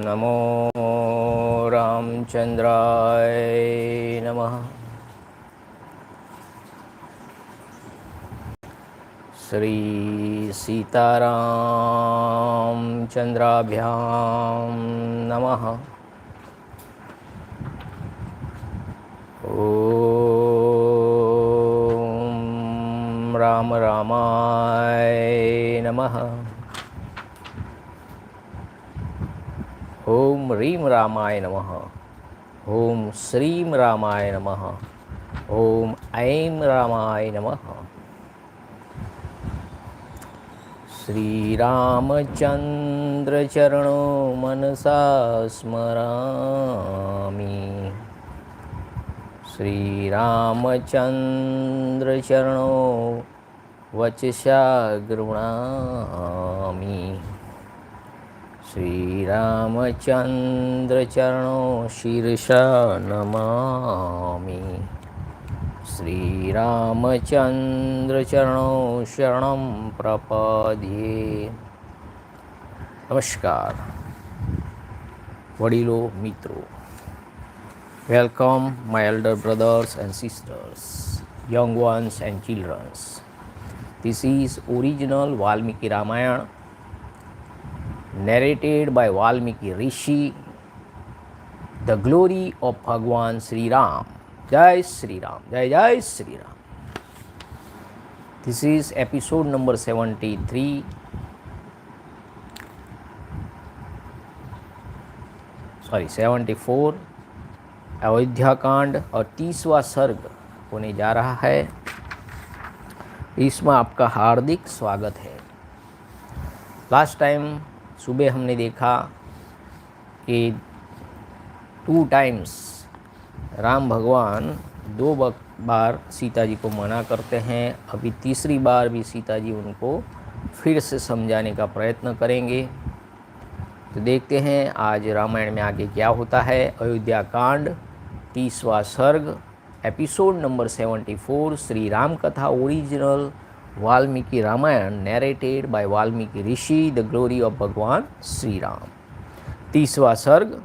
नमो रामचंद्राय नमः। श्री सीतारामचंद्राभ्यां नमः। ओम राम रामाय नमः। ओम ह्रीं रामाय नमः। ओम श्रीं रामाय नमः। ओम ऐं रामाय नमः। श्रीरामचंद्र चरणो मनसा स्मरामि। श्रीरामचंद्र चरणो वचसा गृह्णामि। श्रीरामचंद्र चरणो शीर्षा नमामि। श्रीरामचंद्र चरणो शरणं प्रपद्ये। नमस्कार वडीलो मित्रों, welcome my elder brothers and sisters, young ones and children. This is original Välmiki-Rāmāyaṇa narrated by Valmiki Rishi, the glory of Bhagwan SriRama. Jai SriRama, Jai Jai SriRama. This is episode number 74, Ayodhyakanda और 30वां सर्ग होने जा रहा है। इसमें आपका हार्दिक स्वागत है। लास्ट टाइम सुबह हमने देखा कि 2 टाइम्स राम भगवान 2 बार सीता जी को मना करते हैं। अभी तीसरी बार भी सीता जी उनको फिर से समझाने का प्रयत्न करेंगे। तो देखते हैं आज रामायण में आगे क्या होता है। अयोध्याकांड 30वां सर्ग, एपिसोड नंबर 74, श्री राम कथा original Valmiki Ramayana narrated by Valmiki rishi, the glory of Bhagwan Shri Ram. 30वां सर्ग।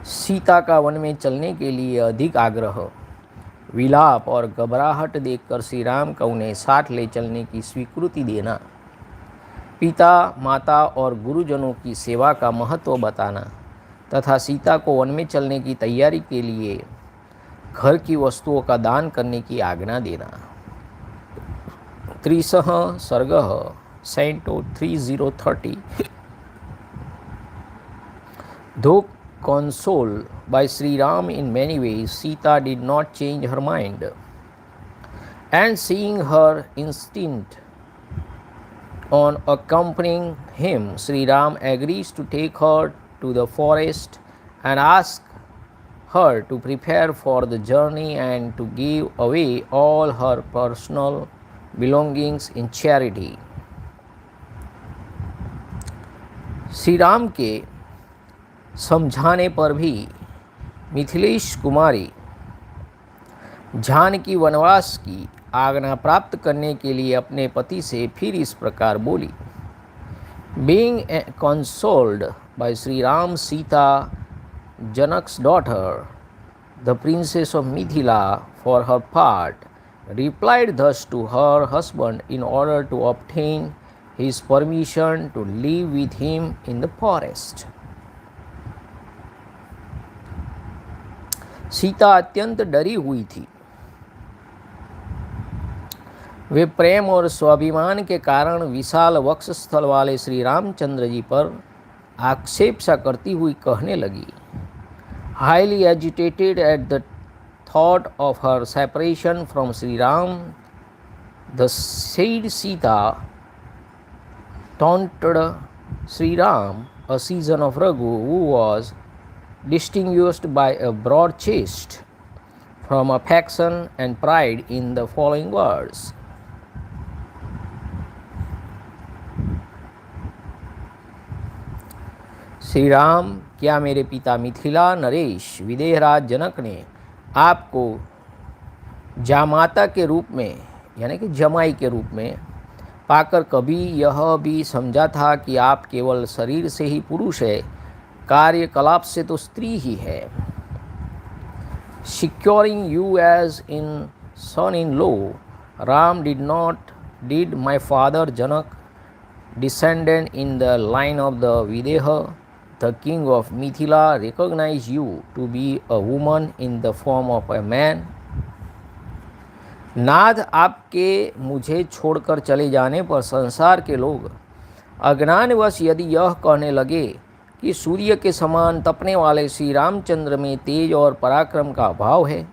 सीता का वन में चलने के लिए अधिक आग्रह, विलाप और घबराहट देखकर श्री राम का उन्हें साथ ले चलने की स्वीकृति देना, पिता माता और गुरुजनों की सेवा का महत्व बताना तथा सीता को वन में चलने की तैयारी के लिए घर की वस्तुओं का दान करने की आज्ञा देना। 30 सर्ग Canto 3030। Though consoled by Sri Ram in many ways, Sita did not change her mind, and seeing her instinct on accompanying him, Sri Ram agrees to take her to the forest and ask her to prepare for the journey and to give away all her personal belongings in charity. Shri Ram के समझाने पर भी मिथिलेश कुमारी जानकी वनवास की आज्ञा प्राप्त करने के लिए अपने पति से फिर इस प्रकार बोली। Being consoled by Sri Ram, Sita, Janak's daughter, the princess of Mithila, for her part, replied thus to her husband in order to obtain his permission to live with him in the forest. Sita अत्यंत डरी हुई थी। वे प्रेम और स्वाभिमान के कारण विशाल वक्षस्थल वाले श्री रामचंद्र जी पर आक्षेप सा करती हुई कहने लगी। Highly agitated at the thought of her separation from Shri Ram, the said Sita taunted Sri Ram, a season of Raghu, who was distinguished by a broad chest from affection and pride, in the following words. Shri Ram, क्या मेरे पिता मिथिला नरेश विदेहराज जनक ने आपको जामाता के रूप में यानी कि जमाई के रूप में पाकर कभी यह भी समझा था कि आप केवल शरीर से ही पुरुष है, कार्यकलाप से तो स्त्री ही है। Securing you as in son-in-law, Ram did my father Janak, descendant in the line of the Vidya, the king of Mithila, recognize you to be a woman in the form of a man? नाथ, आपके मुझे छोड़कर चले जाने पर संसार के लोग अज्ञानवश यदि यह कहने लगे कि सूर्य के समान तपने वाले श्री रामचंद्र में तेज और पराक्रम का अभाव है,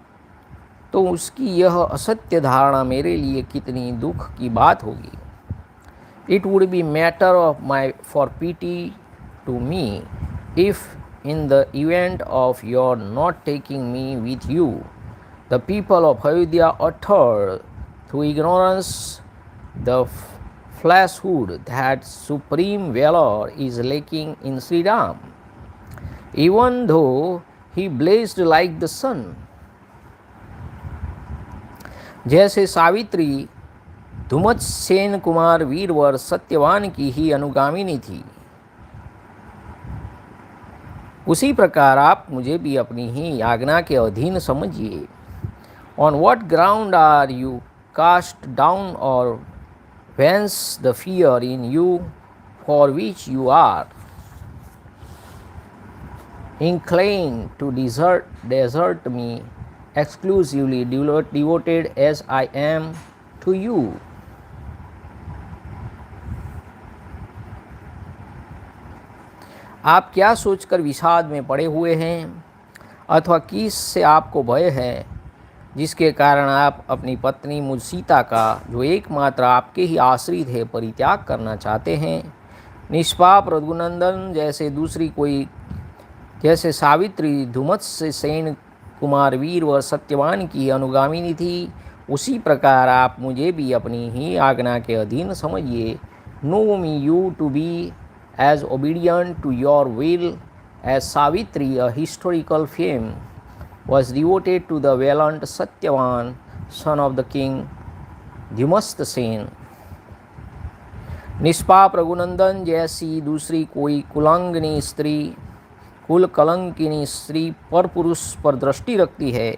तो उसकी यह असत्य धारणा मेरे लिए कितनी दुख की बात होगी। It would be matter of my for pity to me if in the event of your not taking me with you, the people of Ayodhya uttered through ignorance the falsehood that supreme valor is lacking in SriRama, even though he blazed like the sun. जैसे सावित्री धुमत्सेन कुमार वीरवर सत्यवान की ही अनुगामिनी थी, उसी प्रकार आप मुझे भी अपनी ही आज्ञा के अधीन समझिए। On what ground are you cast down, or whence the fear in you for which you are inclined to desert me, exclusively devoted as I am to you? आप क्या सोचकर विषाद में पड़े हुए हैं, अथवा किस से आपको भय है, जिसके कारण आप अपनी पत्नी मुझ सीता का, जो एकमात्र आपके ही आश्रित है, परित्याग करना चाहते हैं? निष्पाप रघुनंदन, जैसे सावित्री धुमत्सेन कुमार वीर व सत्यवान की अनुगामिनी थी, उसी प्रकार आप मुझे भी अपनी ही आज्ञा के अधीन समझिए। Know me you to be as obedient to your will as Savitri, a historical fame, was devoted to the valiant Satyavan, son of the king Dhumastsen. निष्पाप रघुनंदन, जैसी दूसरी कोई कुल कलंकिनी स्त्री पर पुरुष पर दृष्टि रखती है,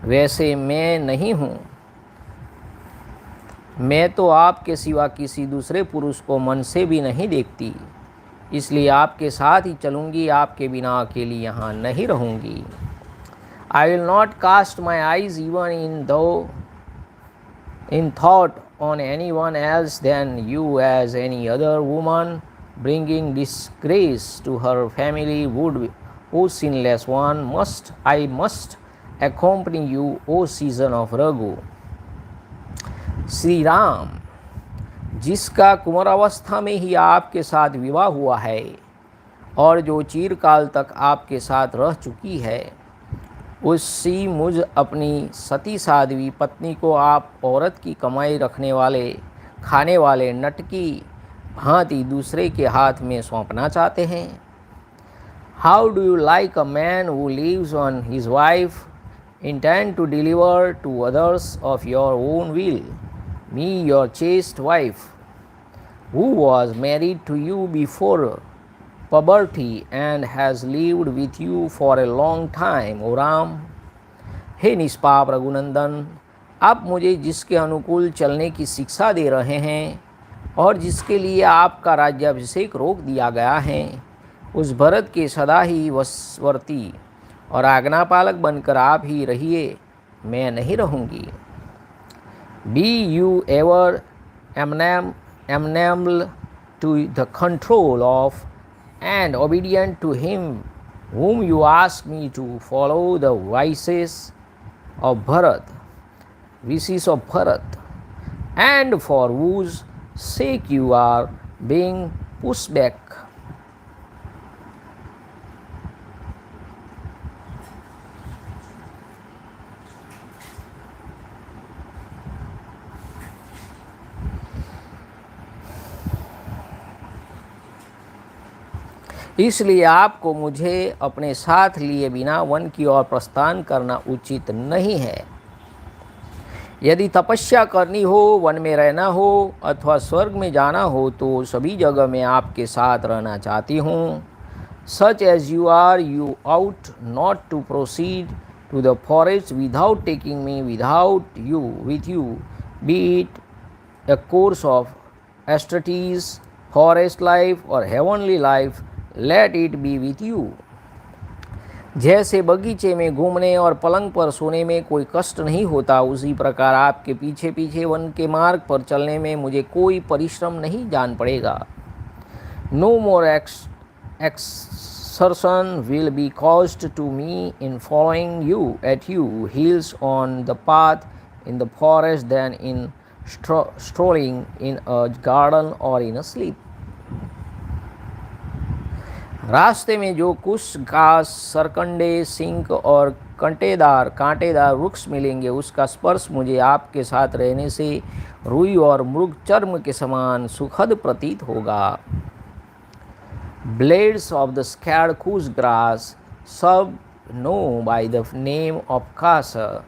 वैसे मैं नहीं हूँ। मैं तो आपके सिवा किसी दूसरे पुरुष को मन से भी नहीं देखती, इसलिए आपके साथ ही चलूँगी, आपके बिना अकेली यहाँ नहीं रहूँगी। I will not cast my eyes even in thought on anyone else than you as any other woman, bringing disgrace to her family would, O sinless one, I must accompany you, O season of Raghu. Shri Ram, जिसका कुमारावस्था में ही आपके साथ विवाह हुआ है और जो चिरकाल तक आपके साथ रह चुकी है, उसी मुझ अपनी सती साध्वी पत्नी को आप औरत की कमाई रखने वाले, खाने वाले नट की भांति दूसरे के हाथ में सौंपना चाहते हैं? How do you like a man who lives on his wife, intend to deliver to others of your own will, me, your chaste wife, who was married to you before puberty and has lived with you for a long time, O Ram? हे निष्पाप रघुनंदन, आप मुझे जिसके अनुकूल चलने की शिक्षा दे रहे हैं और जिसके लिए आपका राज्याभिषेक रोक दिया गया है, उस भरत के सदा ही वशवर्ती और आज्ञापालक बनकर आप ही रहिए, मैं नहीं रहूँगी। Be you ever amenable to the control of and obedient to him whom you ask me to follow the wishes of Bharat, and for whose sake you are being pushed back. इसलिए आपको मुझे अपने साथ लिए बिना one की ओर प्रस्थान करना उचित नहीं है। यदि तपस्या करनी हो, वन में रहना हो अथवा स्वर्ग में जाना हो तो सभी जगह मैं आपके साथ रहना चाहती हूँ। Such as you are, you ought not to proceed to the forest without taking me without you with you, be it a course of ascetics, forest life or heavenly life, let it be with you. जैसे बगीचे में घूमने और पलंग पर सोने में कोई कष्ट नहीं होता, उसी प्रकार आपके पीछे पीछे वन के मार्ग पर चलने में मुझे कोई परिश्रम नहीं जान पड़ेगा। No more exertion will be caused to me in following you at your heels on the path in the forest than in strolling in a garden or in a sleep. रास्ते में जो कुछ घास, सरकंडे, सिंक और कांटेदार वृक्ष मिलेंगे, उसका स्पर्श मुझे आपके साथ रहने से रुई और मृग चर्म के समान सुखद प्रतीत होगा। Blades of the scared coos grass, some know by the name of Kosala,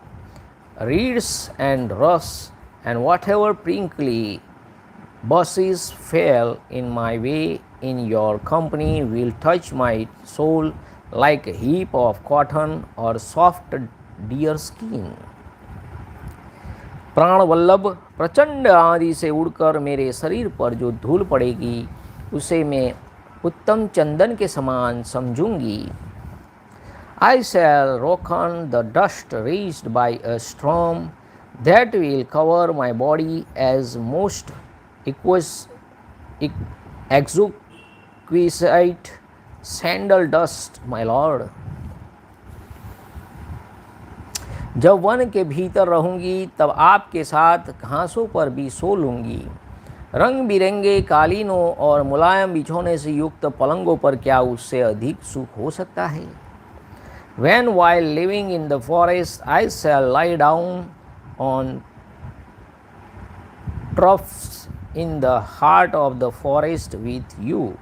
reeds and rush, and whatever prickly bushes fell in my way in your company will touch my soul like a heap of cotton or soft deer skin. प्राण वल्लभ प्रचंड आंधी से उड़कर मेरे शरीर पर जो धूल पड़ेगी उसे मैं उत्तम चंदन के समान समझूंगी। I shall reckon the dust raised by a storm that will cover my body as most exquisite sandal dust, my lord. जब वन के भीतर रहूंगी तब आपके साथ घासों पर भी सो लूंगी। रंग बिरंगे कालीनों और मुलायम बिछौने से युक्त पलंगों पर क्या उससे अधिक सुख हो सकता है। When while living in the forest I shall lie down on troughs in the heart of the forest with you,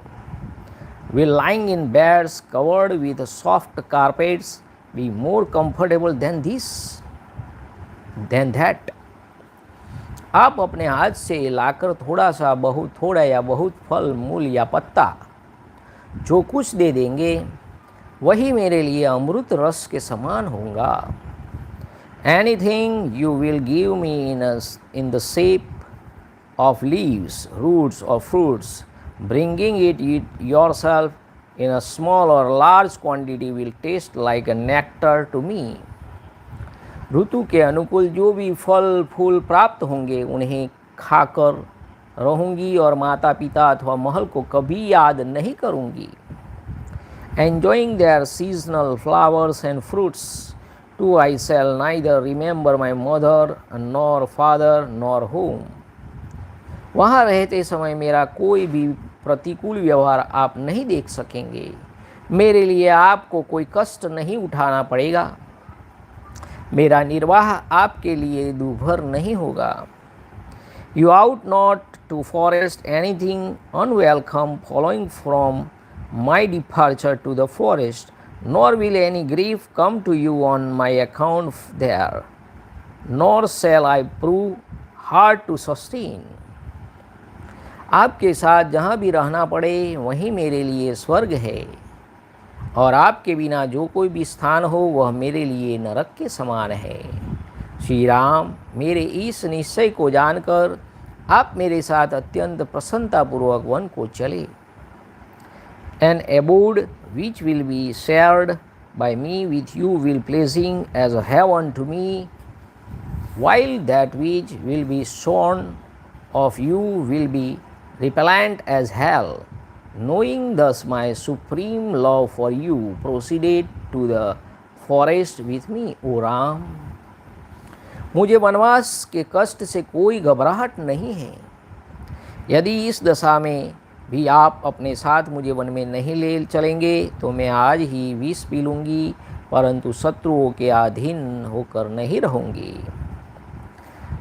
will lying in beds covered with soft carpets be more comfortable than that? आप अपने हाथ से लाकर बहुत थोड़ा या बहुत फल, मूल या पत्ता जो कुछ दे देंगे वही मेरे लिए अमृत रस के समान होगा। Anything you will give me in the shape of leaves, roots or fruits, bringing it yourself in a small or large quantity will taste like a nectar to me. ऋतु के अनुकूल जो भी फल फूल प्राप्त होंगे उन्हें खाकर रहूंगी और माता पिता अथवा महल को कभी याद नहीं करूंगी। Enjoying their seasonal flowers and fruits too, I shall neither remember my mother nor father nor home. वहाँ रहते समय मेरा कोई भी प्रतिकूल व्यवहार आप नहीं देख सकेंगे। मेरे लिए आपको कोई कष्ट नहीं उठाना पड़ेगा। मेरा निर्वाह आपके लिए दुर्भर नहीं होगा। You ought not to forest anything unwelcome following from my departure to the forest, nor will any grief come to you on my account there, nor shall I prove hard to sustain. आपके साथ जहाँ भी रहना पड़े वहीं मेरे लिए स्वर्ग है, और आपके बिना जो कोई भी स्थान हो वह मेरे लिए नरक के समान है। श्री राम, मेरे इस निश्चय को जानकर आप मेरे साथ अत्यंत प्रसन्नतापूर्वक वन को चले। An abode which will be shared by me with you will pleasing as a heaven to me, while that which will be shorn of you will be repellent as hell. Knowing thus my supreme love for you, proceeded to the forest with me, O Ram. मुझे वनवास के कष्ट से कोई घबराहट नहीं है। यदि इस दशा में भी आप अपने साथ मुझे वन में नहीं ले चलेंगे तो मैं आज ही विष पी लूँगी, परंतु शत्रुओं के अधीन होकर नहीं रहूँगी।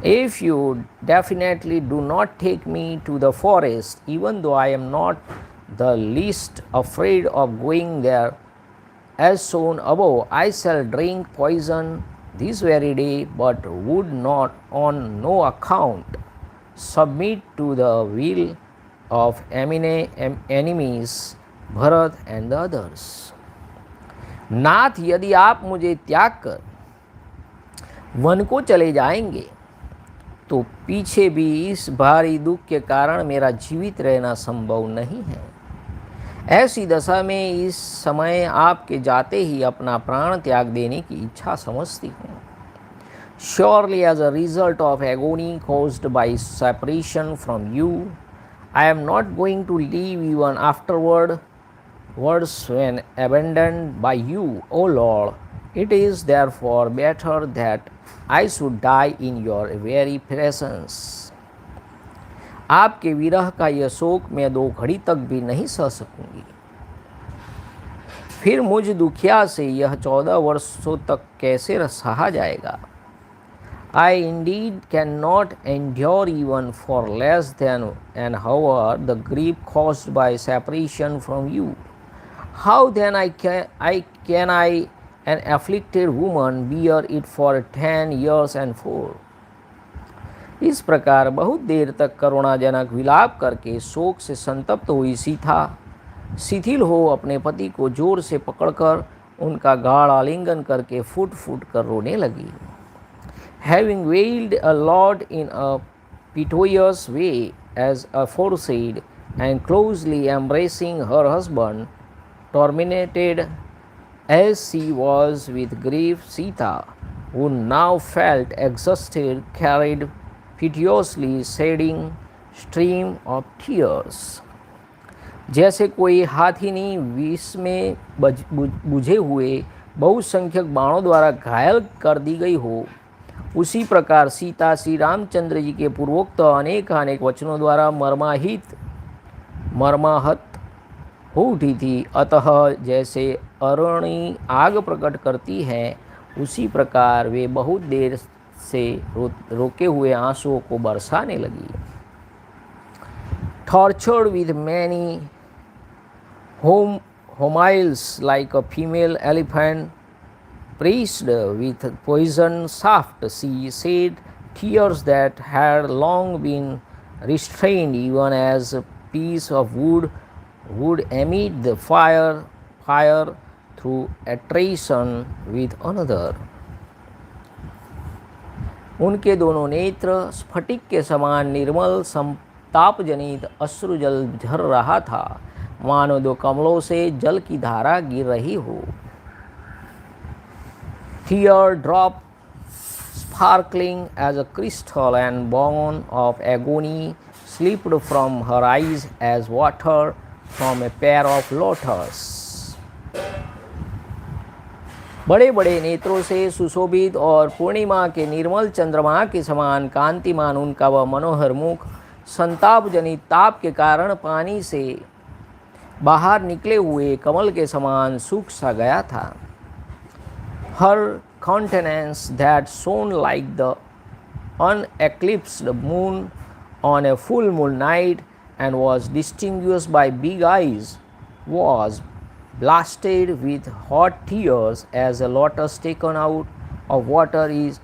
If you definitely do not take me to the forest, even though I am not the least afraid of going there, as shown above, I shall drink poison this very day, but would not on no account submit to the will of enemies, Bharat and the others. नाथ, यदि आप मुझे त्याग कर one को चले जाएंगे तो पीछे भी इस भारी दुख के कारण मेरा जीवित रहना संभव नहीं है। ऐसी दशा में इस समय आपके जाते ही अपना प्राण त्याग देने की इच्छा समझती हूँ। Surely as a result of agony caused by separation from you, I am not going to live even afterward. Words when abandoned by you, O Lord, it is therefore better that I should die in your very presence. आपके विरह का यह शोक मैं 2 घड़ी तक भी नहीं सह सकूंगी। फिर मुझ दुखिया से यह 14 वर्षों तक कैसे सहा जाएगा। I indeed cannot endure even for less than an hour the grief caused by separation from you. How then can I, an afflicted woman, bear it for 10 years and 4? इस प्रकार बहुत देर तक करुणाजनक विलाप करके शोक से संतप्त हुई सीता शिथिल हो अपने पति को जोर से पकड़कर उनका गाढ़ आलिंगन करके फूट फूट कर रोने लगी। Having wailed a lot in a piteous way as aforesaid, and closely embracing her husband, tormented as she was with grief, Sita, who now felt exhausted, carried piteously shedding stream of tears. जैसे कोई हाथिनी विष में बुझे हुए बहुसंख्यक बाणों द्वारा घायल कर दी गई हो, उसी प्रकार सीता श्री रामचंद्र जी के पूर्वोक्त अनेक वचनों द्वारा मर्माहत हो उठी थी। अतः जैसे अरुणी आग प्रकट करती है, उसी प्रकार वे बहुत देर से रोके हुए आंसुओं को बरसाने लगी। Tortured with many homiles like a female elephant pressed with poison shaft, she shed tears that had long been restrained, even as a piece of wood would emit the fire through attrition with another. उनके दोनों नेत्र स्फटिक के समान निर्मल संताप जनित अश्रुजल झर रहा था, मानो 2 कमलों से जल की धारा गिर रही हो। Tear drop sparkling as a crystal and born of agony slipped from her eyes as water from a pair of lotus. बड़े बड़े नेत्रों से सुशोभित और पूर्णिमा के निर्मल चंद्रमा के समान कांतिमान उनका वह मनोहर मुख संताप जनित ताप के कारण पानी से बाहर निकले हुए कमल के समान सूख सा गया था। Her countenance that shone like the uneclipsed moon on a full moon night and was distinguished by big eyes was blasted with hot tears as a lotus taken out of water is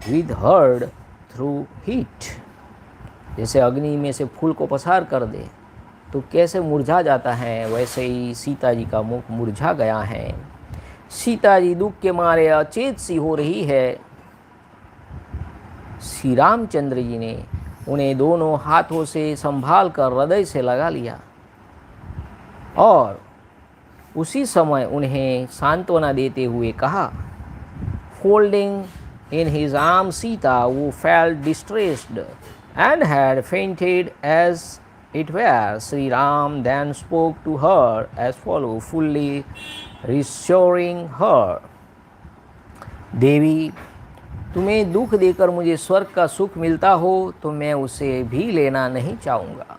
withered through heat. जैसे अग्नि में से फूल को पसार कर दे तो कैसे मुरझा जाता है, वैसे ही सीता जी का मुख मुरझा गया है। सीता जी दुख के मारे अचेत सी हो रही है। श्री रामचंद्र जी ने उन्हें दोनों हाथों से संभाल कर हृदय से लगा लिया और उसी समय उन्हें सांत्वना देते हुए कहा। Folding in his arm Sita, who felt distressed and had fainted as it were, Sri Ram then spoke to her as follows, fully reassuring her. देवी, तुम्हें दुख देकर मुझे स्वर्ग का सुख मिलता हो तो मैं उसे भी लेना नहीं चाहूँगा।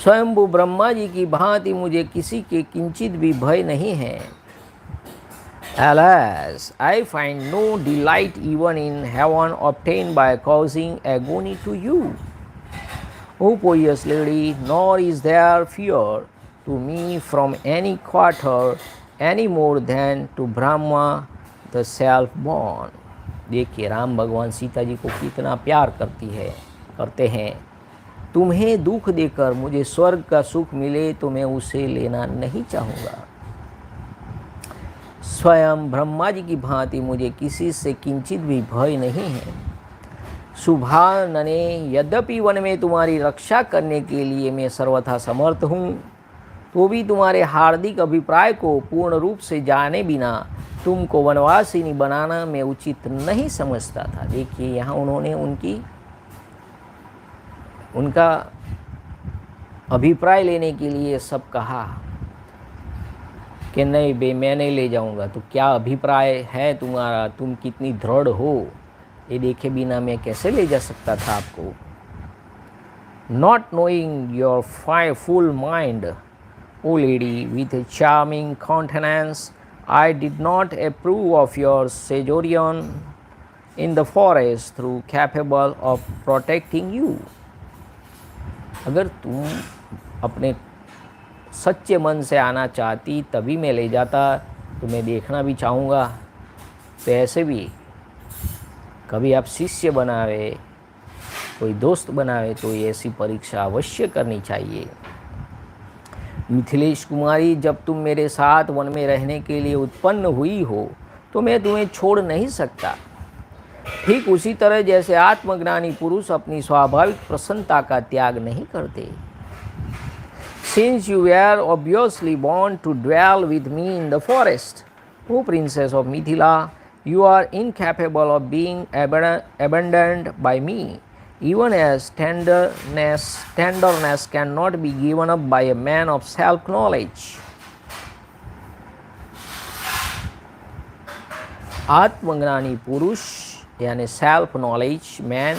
स्वयंभू ब्रह्मा जी की भांति मुझे किसी के किंचित भी भय नहीं है। Alas, I find no delight even in heaven obtained by causing agony to you, O pious lady, nor is there fear to me from any quarter any more than to Brahma, the self born. देखिए राम भगवान सीता जी को कितना प्यार करते हैं। तुम्हें दुख देकर मुझे स्वर्ग का सुख मिले तो मैं उसे लेना नहीं चाहूँगा। स्वयं ब्रह्मा जी की भांति मुझे किसी से किंचित भी भय नहीं है। शुभानने, यद्यपि वन में तुम्हारी रक्षा करने के लिए मैं सर्वथा समर्थ हूँ, तो भी तुम्हारे हार्दिक अभिप्राय को पूर्ण रूप से जाने बिना तुमको वनवासिनी बनाना मैं उचित नहीं समझता था। देखिए यहाँ उन्होंने उनका अभिप्राय लेने के लिए सब कहा कि नहीं बे, मैं नहीं ले जाऊंगा। तो क्या अभिप्राय है तुम्हारा, तुम कितनी दृढ़ हो, ये देखे बिना मैं कैसे ले जा सकता था आपको। Not knowing your full mind, O lady, with a charming countenance, I did not approve of your sojourn in the forest through capable of protecting you. अगर तुम अपने सच्चे मन से आना चाहती तभी मैं ले जाता, तो मैं देखना भी चाहूँगा। तो ऐसे भी कभी आप शिष्य बनावे, कोई दोस्त बनावे, तो ऐसी परीक्षा अवश्य करनी चाहिए। मिथिलेश कुमारी, जब तुम मेरे साथ वन में रहने के लिए उत्पन्न हुई हो तो मैं तुम्हें छोड़ नहीं सकता। ठीक उसी तरह जैसे आत्मज्ञानी पुरुष अपनी स्वाभाविक प्रसन्नता का त्याग नहीं करते। Since you were obviously born to dwell with me in the forest, O princess of Mithila, you are incapable of being abandoned by me. Even as tenderness cannot be given up by a man of self-knowledge. आत्मज्ञानी पुरुष यानी self knowledge man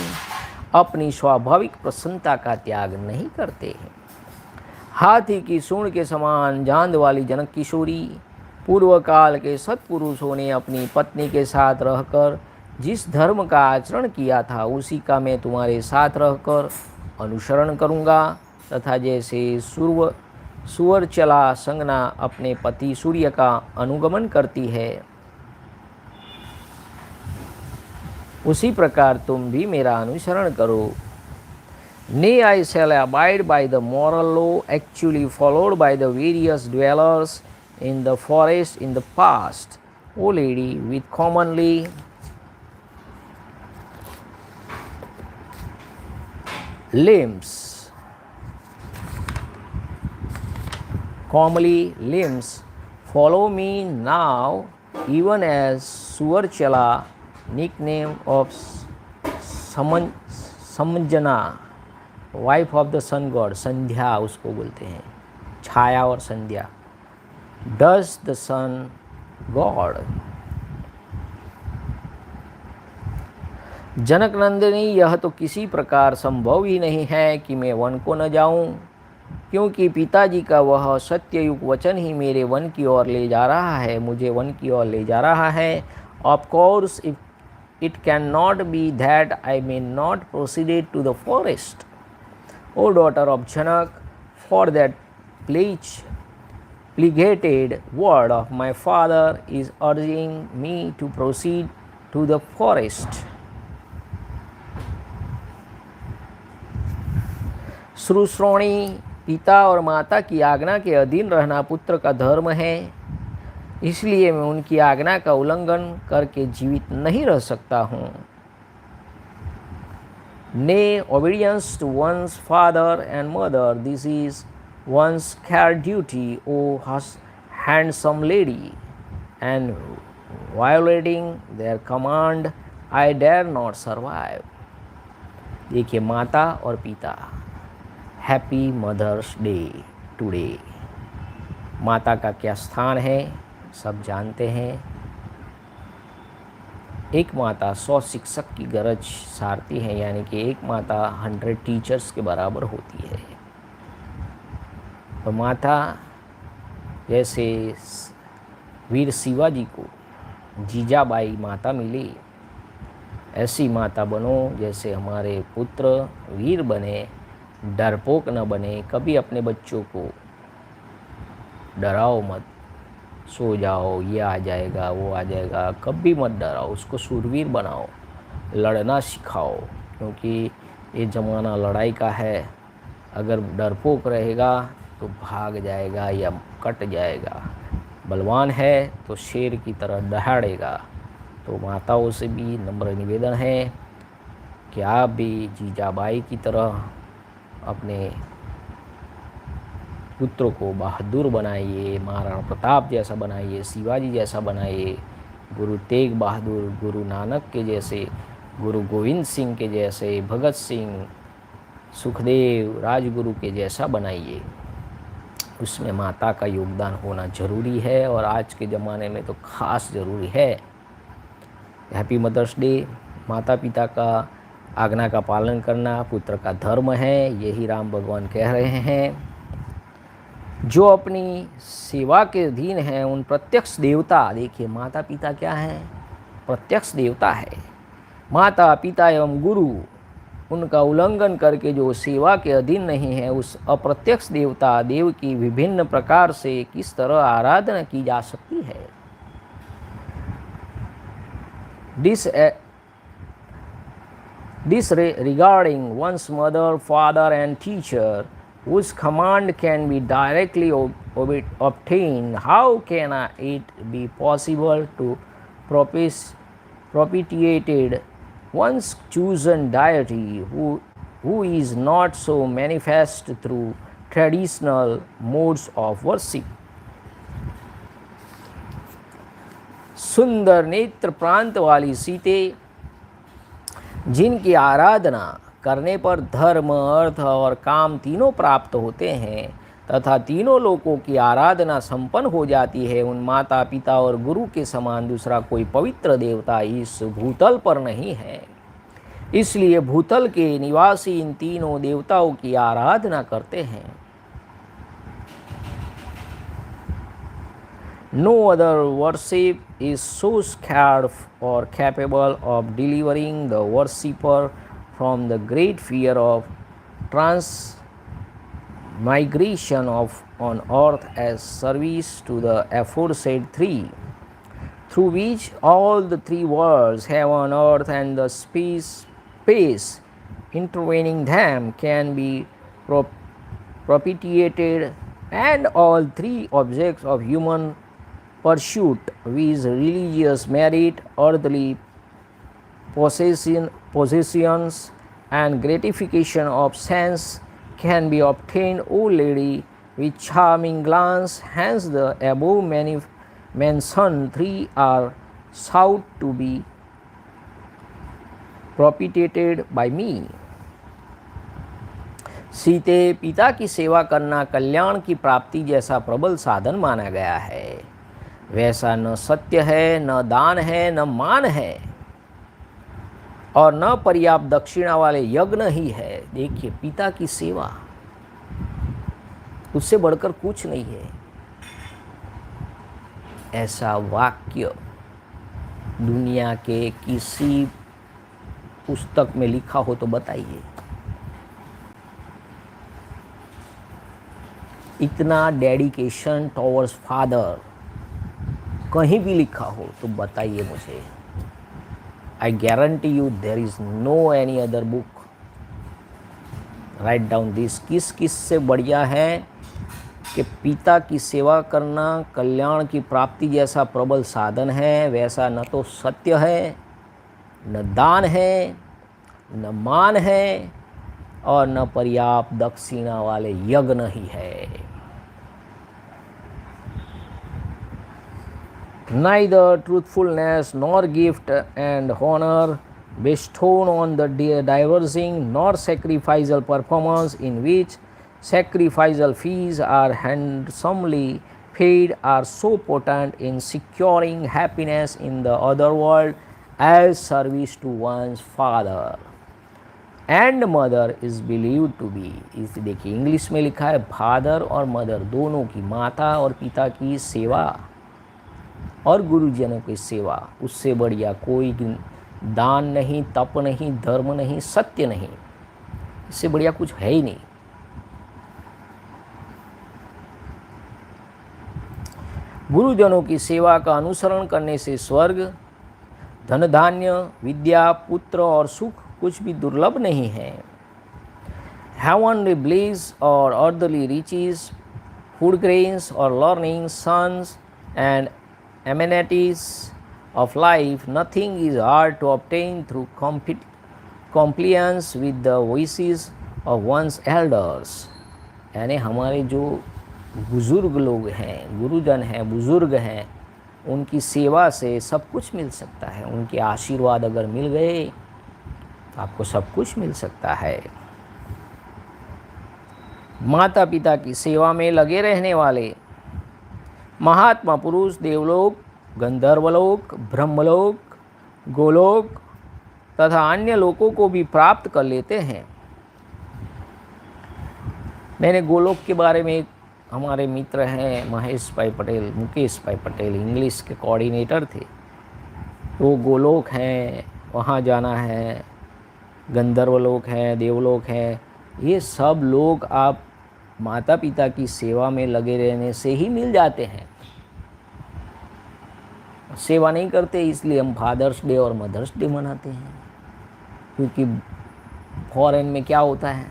अपनी स्वाभाविक प्रसन्नता का त्याग नहीं करते हैं। हाथी की सूंड के समान जांद वाली जनक किशोरी, पूर्व काल के सत्पुरुषों ने अपनी पत्नी के साथ रहकर जिस धर्म का आचरण किया था उसी का मैं तुम्हारे साथ रहकर अनुसरण करूँगा, तथा जैसे सुअरचला संगना अपने पति सूर्य का अनुगमन करती है, उसी प्रकार तुम भी मेरा अनुसरण करो। Nay, I shall abide by the moral law actually followed by the various dwellers in the forest in the past, O lady, with commonly limbs, follow me now, even as Suvarchala, nickname of Samanjana, wife of the sun god, संध्या उसको बोलते हैं, छाया और संध्या, does the sun god। जनक नंदिनी, यह तो किसी प्रकार संभव ही नहीं है कि मैं वन को न जाऊं, क्योंकि पिताजी का वह सत्ययुग वचन ही मेरे वन की ओर ले जा रहा है, मुझे वन की ओर ले जा रहा है। Of course it can not be that I may not proceeded to the forest, O daughter of Janak, for that pligated word of my father is urging me to proceed to the forest। श्रुश्रोणी, पिता और माता की आज्ञा के अधीन रहना पुत्र का धर्म है, इसलिए मैं उनकी आज्ञा का उल्लंघन करके जीवित नहीं रह सकता हूँ। Nay, obedience to one's father and mother, this is one's care duty, O handsome lady, and violating their command, I dare not survive। देखिए माता और पिता, हैप्पी मदर्स डे टुडे। माता का क्या स्थान है सब जानते हैं। एक माता 100 शिक्षक की गरज सारती है, यानी कि एक माता 100 टीचर्स के बराबर होती है। तो माता जैसे वीर शिवाजी को जीजाबाई माता मिली, ऐसी माता बनो जैसे हमारे पुत्र वीर बने, डरपोक न बने। कभी अपने बच्चों को डराओ मत, सो जाओ, ये आ जाएगा, वो आ जाएगा, कभी मत डराओ, उसको शूरवीर बनाओ, लड़ना सिखाओ, क्योंकि ये ज़माना लड़ाई का है। अगर डरपोक रहेगा तो भाग जाएगा या कट जाएगा, बलवान है तो शेर की तरह दहाड़ेगा। तो माताओं से भी नम्र निवेदन है कि आप भी जीजाबाई की तरह अपने पुत्रों को बहादुर बनाइए, महाराणा प्रताप जैसा बनाइए, शिवाजी जैसा बनाइए, गुरु तेग बहादुर, गुरु नानक के जैसे, गुरु गोविंद सिंह के जैसे, भगत सिंह, सुखदेव, राजगुरु के जैसा बनाइए। उसमें माता का योगदान होना ज़रूरी है और आज के ज़माने में तो ख़ास ज़रूरी है। Happy mother's day. माता पिता का आज्ञा का पालन करना पुत्र का धर्म है, यही राम भगवान कह रहे हैं। जो अपनी सेवा के अधीन हैं उन प्रत्यक्ष देवता, देखिए माता पिता क्या हैं? प्रत्यक्ष देवता है। माता पिता एवं गुरु, उनका उल्लंघन करके जो सेवा के अधीन नहीं है, उस अप्रत्यक्ष देवता देव की विभिन्न प्रकार से किस तरह आराधना की जा सकती है। Disregarding one's mother, father and teacher, whose command can be directly obtained, how can it be possible to propitiate one's chosen deity who is not so manifest through traditional modes of worship? सुंदर नेत्र प्रांत वाली सीते, जिनकी आराधना करने पर धर्म, अर्थ और काम तीनों प्राप्त होते हैं तथा तीनों लोकों की आराधना संपन्न हो जाती है, उन माता पिता और गुरु के समान दूसरा कोई पवित्र देवता इस भूतल पर नहीं है। इसलिए भूतल के निवासी इन तीनों देवताओं की आराधना करते हैं। No other worship is so scared or capable of delivering the worshipper from the great fear of transmigration on earth as service to the aforesaid three, through which all the three worlds, heaven, earth, and the space intervening them, can be propitiated, and all three objects of human pursuit, viz. Religious merit, earthly possessions, and gratification of sense, can be obtained, O lady, with charming glance. Hence the above mentioned three are sought to be propitiated by me. सीते, पिता की सेवा करना कल्याण की प्राप्ति जैसा प्रबल साधन माना गया है। वैसा न सत्य है, न दान है, न मान है और न पर्याप्त दक्षिणा वाले यज्ञ ही है। देखिए पिता की सेवा, उससे बढ़कर कुछ नहीं है। ऐसा वाक्य दुनिया के किसी पुस्तक में लिखा हो तो बताइए। इतना डेडिकेशन टॉवर्ड्स फादर कहीं भी लिखा हो तो बताइए मुझे। I guarantee you there is no any other book. Write down this. किस किस से बढ़िया है कि पिता की सेवा करना कल्याण की प्राप्ति जैसा प्रबल साधन है। वैसा न तो सत्य है, न दान है, न मान है और न पर्याप्त दक्षिणा वाले यज्ञ ही है। Neither truthfulness nor gift and honor bestowed on the diverging nor sacrificial performance, in which sacrificial fees are handsomely paid, are so potent in securing happiness in the other world as service to one's father and mother is believed to be. इस देखिए English में लिखा है father और mother दोनों की, माता और पिता की सेवा और गुरुजनों की सेवा, उससे बढ़िया कोई दान नहीं, तप नहीं, धर्म नहीं, सत्य नहीं, इससे बढ़िया कुछ है ही नहीं। गुरुजनों की सेवा का अनुसरण करने से स्वर्ग, धन धान्य, विद्या, पुत्र और सुख कुछ भी दुर्लभ नहीं है। Heavenly bliss or earthly riches, food grains or learning, sons and amenities of life, nothing is hard to obtain through compliance with the wishes of one's elders. यानी हमारे जो बुज़ुर्ग लोग हैं, गुरुजन हैं, बुज़ुर्ग हैं, उनकी सेवा से सब कुछ मिल सकता है। उनके आशीर्वाद अगर मिल गए तो आपको सब कुछ मिल सकता है। माता पिता की सेवा में लगे रहने वाले महात्मा पुरुष देवलोक, गंधर्वलोक, ब्रह्मलोक, गोलोक तथा अन्य लोकों को भी प्राप्त कर लेते हैं। मैंने गोलोक के बारे में, हमारे मित्र हैं महेश भाई पटेल, मुकेश भाई पटेल, इंग्लिश के कोऑर्डिनेटर थे, वो गोलोक हैं, वहाँ जाना है। गंधर्वलोक है, देवलोक है, ये सब लोग आप माता पिता की सेवा में लगे रहने से ही मिल जाते हैं। सेवा नहीं करते इसलिए हम फादर्स डे और मदर्स डे मनाते हैं, क्योंकि फॉरेन में क्या होता है,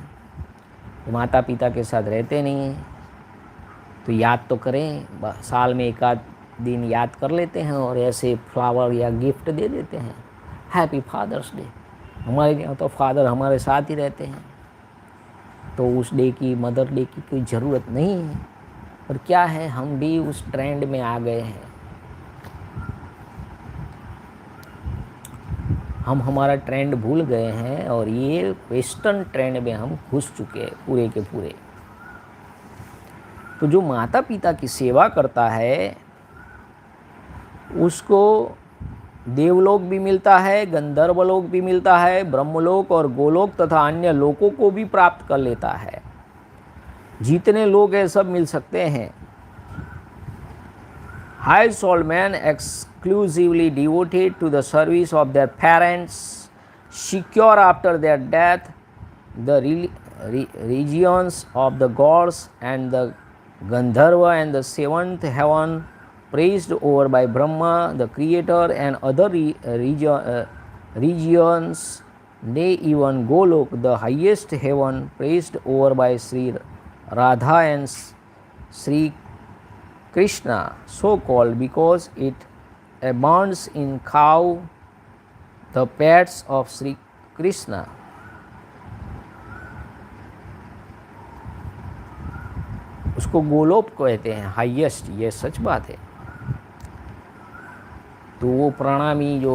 माता पिता के साथ रहते नहीं हैं, तो याद तो करें, साल में एक आध दिन याद कर लेते हैं और ऐसे फ्लावर या गिफ्ट दे देते हैं, हैप्पी फादर्स डे। हमारे यहाँ तो फादर हमारे साथ ही रहते हैं, तो उस डे की, मदर डे की कोई ज़रूरत नहीं है। और क्या है, हम भी उस ट्रेंड में आ गए हैं, हम हमारा ट्रेंड भूल गए हैं और ये वेस्टर्न ट्रेंड में हम घुस चुके हैं पूरे के पूरे। तो जो माता पिता की सेवा करता है उसको देवलोक भी मिलता है, गंधर्वलोक भी मिलता है, ब्रह्मलोक और गोलोक तथा अन्य लोकों को भी प्राप्त कर लेता है। जितने लोग हैं सब मिल सकते हैं। High soul men exclusively devoted to the service of their parents, secure after their death the regions of the gods and the Gandharva and the seventh heaven, praised over by Brahma, the creator, and other regions, nay, even Golok, the highest heaven, praised over by Sri Radha and Sri Krishna, so called because it abounds in cow, the pets of Sri Krishna. उसको गोलोक कहते हैं, highest, ये सच बात है। तो वो प्रणामी जो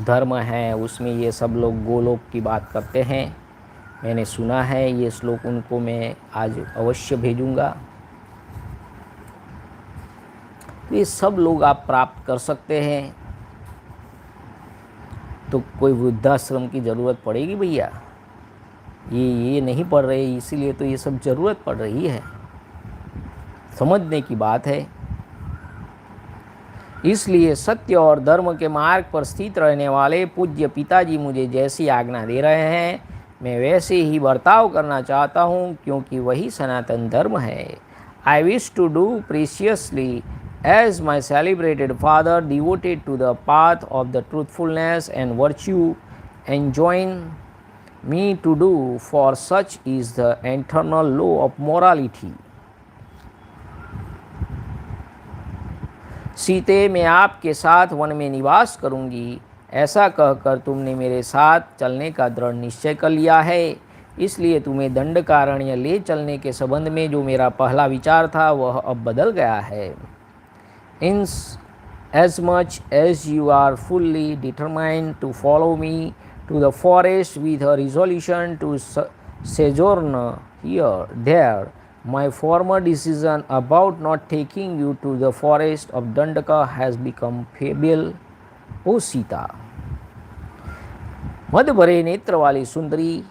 धर्म है उसमें ये सब लोग गोलोक की बात करते हैं। मैंने सुना है, ये श्लोक उनको मैं आज अवश्य भेजूंगा। तो ये सब लोग आप प्राप्त कर सकते हैं। तो कोई वृद्धाश्रम की ज़रूरत पड़ेगी भैया? ये नहीं पड़ रहे, इसीलिए तो ये सब ज़रूरत पड़ रही है। समझने की बात है। इसलिए सत्य और धर्म के मार्ग पर स्थित रहने वाले पूज्य पिताजी मुझे जैसी आज्ञा दे रहे हैं, मैं वैसे ही बर्ताव करना चाहता हूँ, क्योंकि वही सनातन धर्म है। I wish to do preciously as my celebrated father, devoted to the path of the truthfulness and virtue, enjoin me to do, for such is the eternal law of morality. सीते, मैं आपके साथ वन में निवास करूंगी, ऐसा कहकर तुमने मेरे साथ चलने का दृढ़ निश्चय कर लिया है। इसलिए तुम्हें दंडकारण्य ले चलने के संबंध में जो मेरा पहला विचार था वह अब बदल गया है। As much as you are fully determined to follow me to the forest with a resolution to sojourn there, my former decision about not taking you to the forest of Dandaka has become feeble, O Sita. मद भरे नेत्र वाली सुंदरी,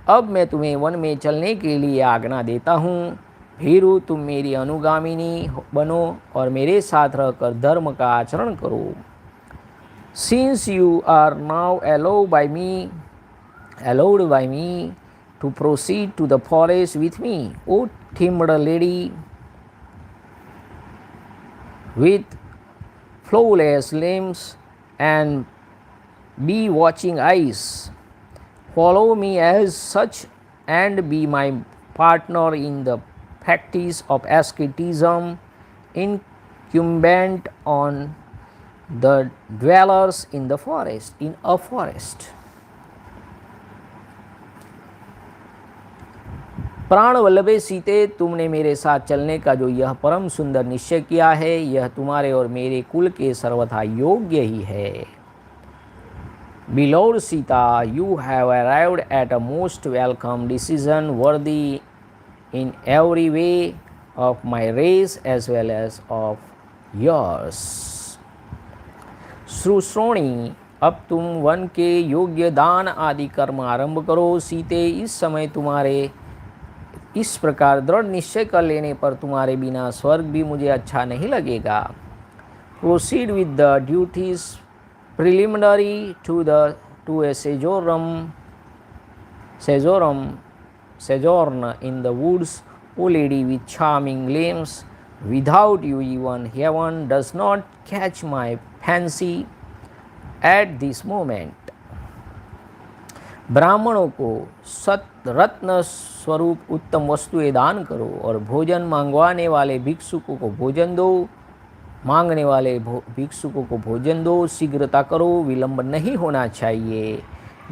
अब मैं तुम्हें one में चलने के लिए आज्ञा देता हूँ। भीरु, तुम मेरी अनुगामिनी बनो और मेरे साथ रहकर धर्म का आचरण करो। Since you are now allowed by me to proceed to the forest with me, O timid lady, with flawless limbs and be watching eyes. Follow me as such and be my partner in the practice of asceticism incumbent on the dwellers in the forest, in a forest. प्राण वल्लभे सीते, तुमने मेरे साथ चलने का जो यह परम सुंदर निश्चय किया है, यह तुम्हारे और मेरे कुल के सर्वथा योग्य ही है। Beloved Sita, you have arrived at a most welcome decision worthy in every way of my race as well as of yours. श्रुश्रोणी, अब तुम वन के योग्य दान आदि कर्म आरंभ करो। सीते, इस समय तुम्हारे इस प्रकार दृढ़ निश्चय कर लेने पर तुम्हारे बिना स्वर्ग भी मुझे अच्छा नहीं लगेगा। Proceed with the duties preliminary to a sojourn in the woods, O lady with charming limbs. Without you even heaven does not catch my fancy at this moment. ब्राह्मणों को सत रत्न स्वरूप उत्तम वस्तुएं दान करो और भोजन मांगवाने वाले भिक्षुकों को भोजन दो। मांगने वाले भिक्षुकों को भोजन दो। शीघ्रता करो, विलंब नहीं होना चाहिए।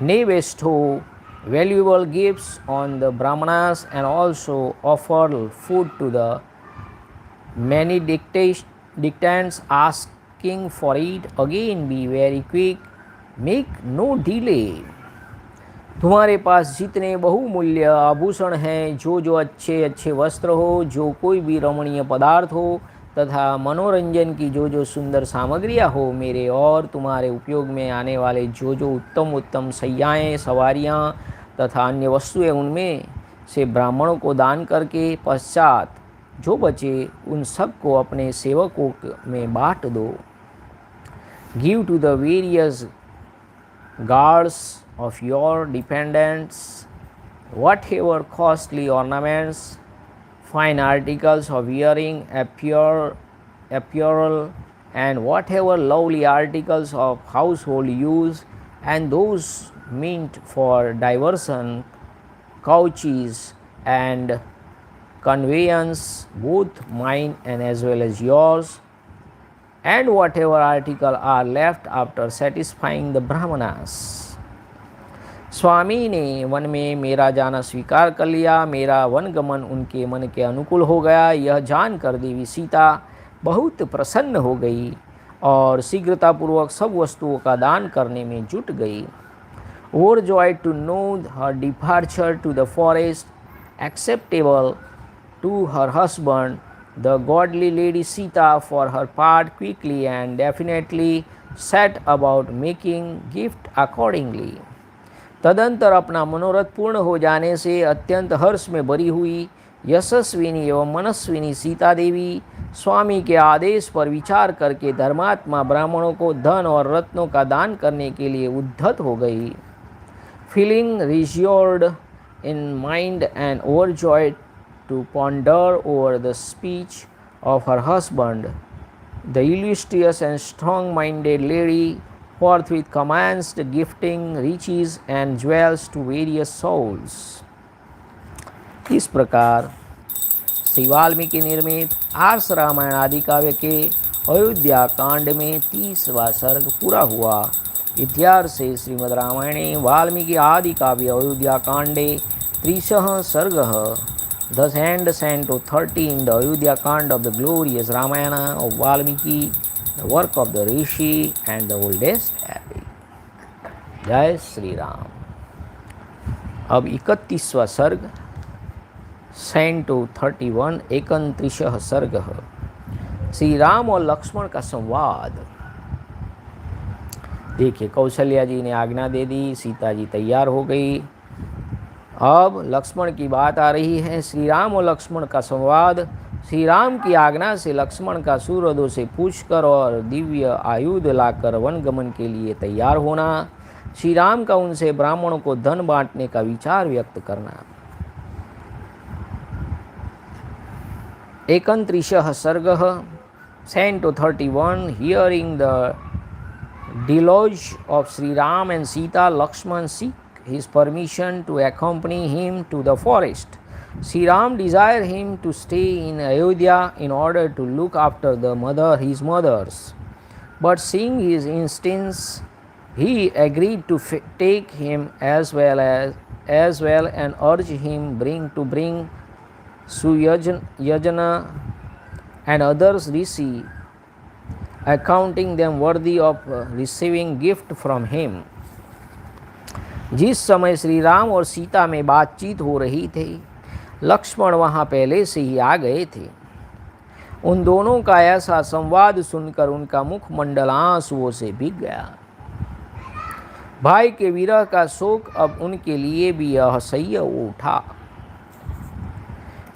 ने Bairstow valuable gifts on the brahmanas and also offer food to the many dictants asking for it. Again be very quick, make no delay. तुम्हारे पास जितने बहुमूल्य आभूषण हैं, जो अच्छे अच्छे वस्त्र हो, जो कोई भी रमणीय पदार्थ हो तथा मनोरंजन की जो सुंदर सामग्रियाँ हो, मेरे और तुम्हारे उपयोग में आने वाले जो उत्तम उत्तम शैयाएँ, सवारियाँ तथा अन्य वस्तुएं, उनमें से ब्राह्मणों को दान करके पश्चात जो बचे उन सब को अपने सेवकों में बांट दो। Give to the various guards of your dependents whatever costly ornaments, fine articles of wearing, apparel, and whatever lovely articles of household use, and those meant for diversion, couches and conveyance, both mine and as well as yours, and whatever article are left after satisfying the brahmanas. स्वामी ने one में मेरा जाना स्वीकार कर लिया। मेरा वनगमन उनके मन के अनुकूल हो गया। यह जानकर देवी सीता बहुत प्रसन्न हो गई और शीघ्रतापूर्वक सब वस्तुओं का दान करने में जुट गई। Overjoyed to know her departure to the forest acceptable to her husband, the godly lady Sita for her part quickly and definitely set about making gift accordingly. तदंतर अपना मनोरथ पूर्ण हो जाने से अत्यंत हर्ष में भरी हुई यशस्विनी एवं मनस्विनी सीता देवी स्वामी के आदेश पर विचार करके धर्मात्मा ब्राह्मणों को धन और रत्नों का दान करने के लिए उद्धत हो गई। Feeling reassured in mind and overjoyed to ponder over the speech of her husband, the illustrious and strong-minded lady forthwith commenced gifting riches and jewels to various souls. इस प्रकार श्री वाल्मीकि निर्मित आर्ष रामायण आदि काव्य के अयोध्या कांड में 30वां सर्ग पूरा हुआ। इत्यार्थ से श्रीमद् रामायणे वाल्मीकि आदि काव्य अयोध्या कांडे 30 सर्गः। Thus ends Canto 30 in the Ayodhyakand of the glorious Ramayana of Valmiki, the work of the Rishi and the oldest epic. जय श्री राम। अब 31वां सर्ग Canto 31 31 सर्ग श्री राम और लक्ष्मण का संवाद। देखिए, कौशल्या जी ने आज्ञा दे दी, सीता जी तैयार हो गई। अब लक्ष्मण की बात आ रही है। श्री राम और लक्ष्मण का संवाद। श्री राम की आज्ञा से लक्ष्मण का सूरदों से पूछकर और दिव्य आयुध लाकर वनगमन के लिए तैयार होना। श्री राम का उनसे ब्राह्मणों को धन बांटने का विचार व्यक्त करना। 31 सर्गः Canto 31, hearing the deluge of Sri Ram and Sita, Lakshman seek his permission to accompany him to the forest. Sri Ram desired him to stay in Ayodhya in order to look after his mothers. But seeing his instance, he agreed to take him as well and urged him to bring Suyajana and others rishi, accounting them worthy of receiving gift from him. जिस समय श्री राम और सीता में बातचीत हो रही थी, लक्ष्मण वहाँ पहले से ही आ गए थे। उन दोनों का ऐसा संवाद सुनकर उनका मुखमंडल आंसुओं से भीग गया। भाई के विरह का शोक अब उनके लिए भी असह्य हो उठा।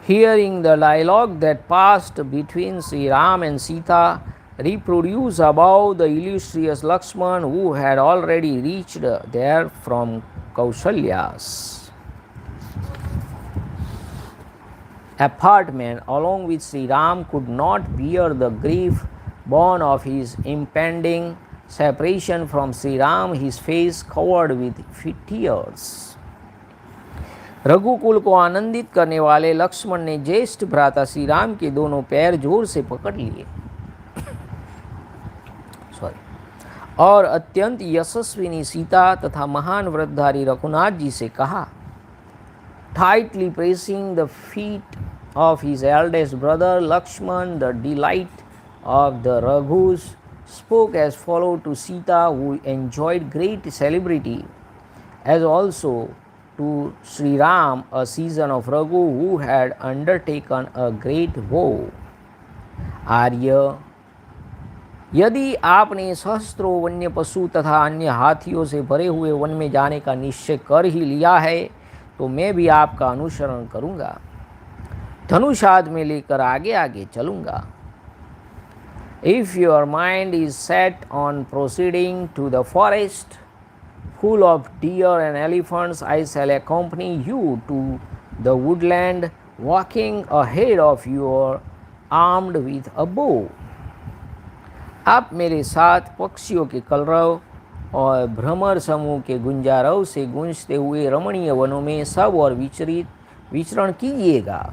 Hearing the dialogue that passed between Sri Ram and Sita, reproduced above the illustrious Lakshman who had already reached there from Kausalya's apartment along with Sri Ram, could not bear the grief born of his impending separation from Sri Ram, his face covered with tears. रघुकुल को आनंदित करने वाले लक्ष्मण ने ज्येष्ठ भ्राता श्री राम के दोनों पैर जोर से पकड़ लिए और अत्यंत यशस्विनी सीता तथा महान व्रतधारी रघुनाथ जी से कहा, tightly pressing the feet of his eldest brother Lakshman, the delight of the Raghus, spoke as follows to Sita, who enjoyed great celebrity, as also to Sri Ram, a season of Raghu, who had undertaken a great vow. आर्य, यदि आपने सहस्त्रों वन्य पशु तथा अन्य हाथियों से भरे हुए वन में जाने का निश्चय कर ही लिया है, तो मैं भी आपका अनुसरण करूंगा, धनुष हाथ में लेकर आगे आगे चलूंगा। If your mind is set on proceeding to the forest full of deer and elephants, I shall accompany you to the woodland, walking ahead of you armed with a bow. आप मेरे साथ पक्षियों के कलरव और भ्रमर समूह के गुंजारव से गूंजते हुए रमणीय वनों में सब और विचरण कीजिएगा।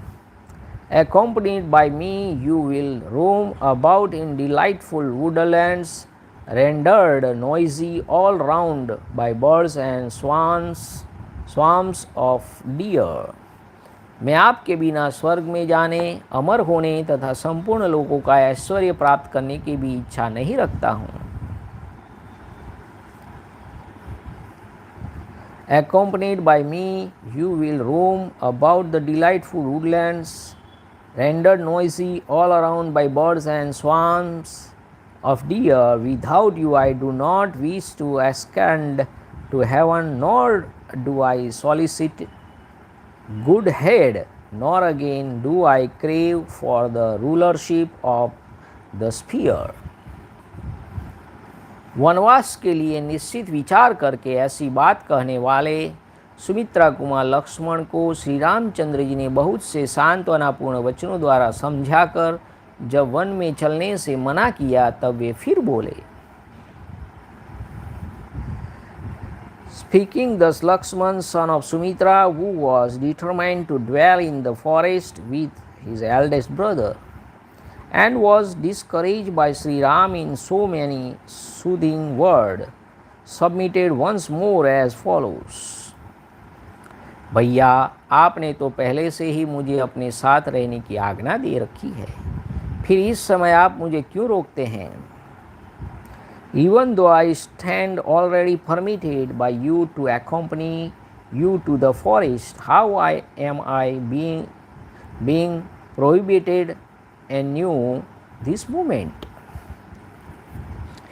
Accompanied by me, you will roam about in delightful woodlands, rendered noisy all round by birds and swarms of deer. मैं आपके बिना स्वर्ग में जाने, अमर होने तथा संपूर्ण लोगों का ऐश्वर्य प्राप्त करने की भी इच्छा नहीं रखता हूँ। Accompanied by me, you will roam about the delightful woodlands, rendered noisy all around by birds and swarms of deer. Without you, I do not wish to ascend to heaven, nor do I solicit good head, nor again do I crave for the rulership of the sphere. वनवास के लिए निश्चित विचार करके ऐसी बात कहने वाले सुमित्रा कुमार लक्ष्मण को श्री रामचंद्र जी ने बहुत से सांत्वनापूर्ण वचनों द्वारा समझाकर जब वन में चलने से मना किया, तब वे फिर बोले। Speaking thus, Lakshman, son of Sumitra, who was determined to dwell in the forest with his eldest brother, and was discouraged by Sri Ram in so many soothing words, submitted once more as follows. भैया, आपने तो पहले से ही मुझे अपने साथ रहने की आज्ञा दे रखी है, फिर इस समय आप मुझे क्यों रोकते हैं? Even though I stand already permitted by you to accompany you to the forest, how am I being prohibited anew this moment?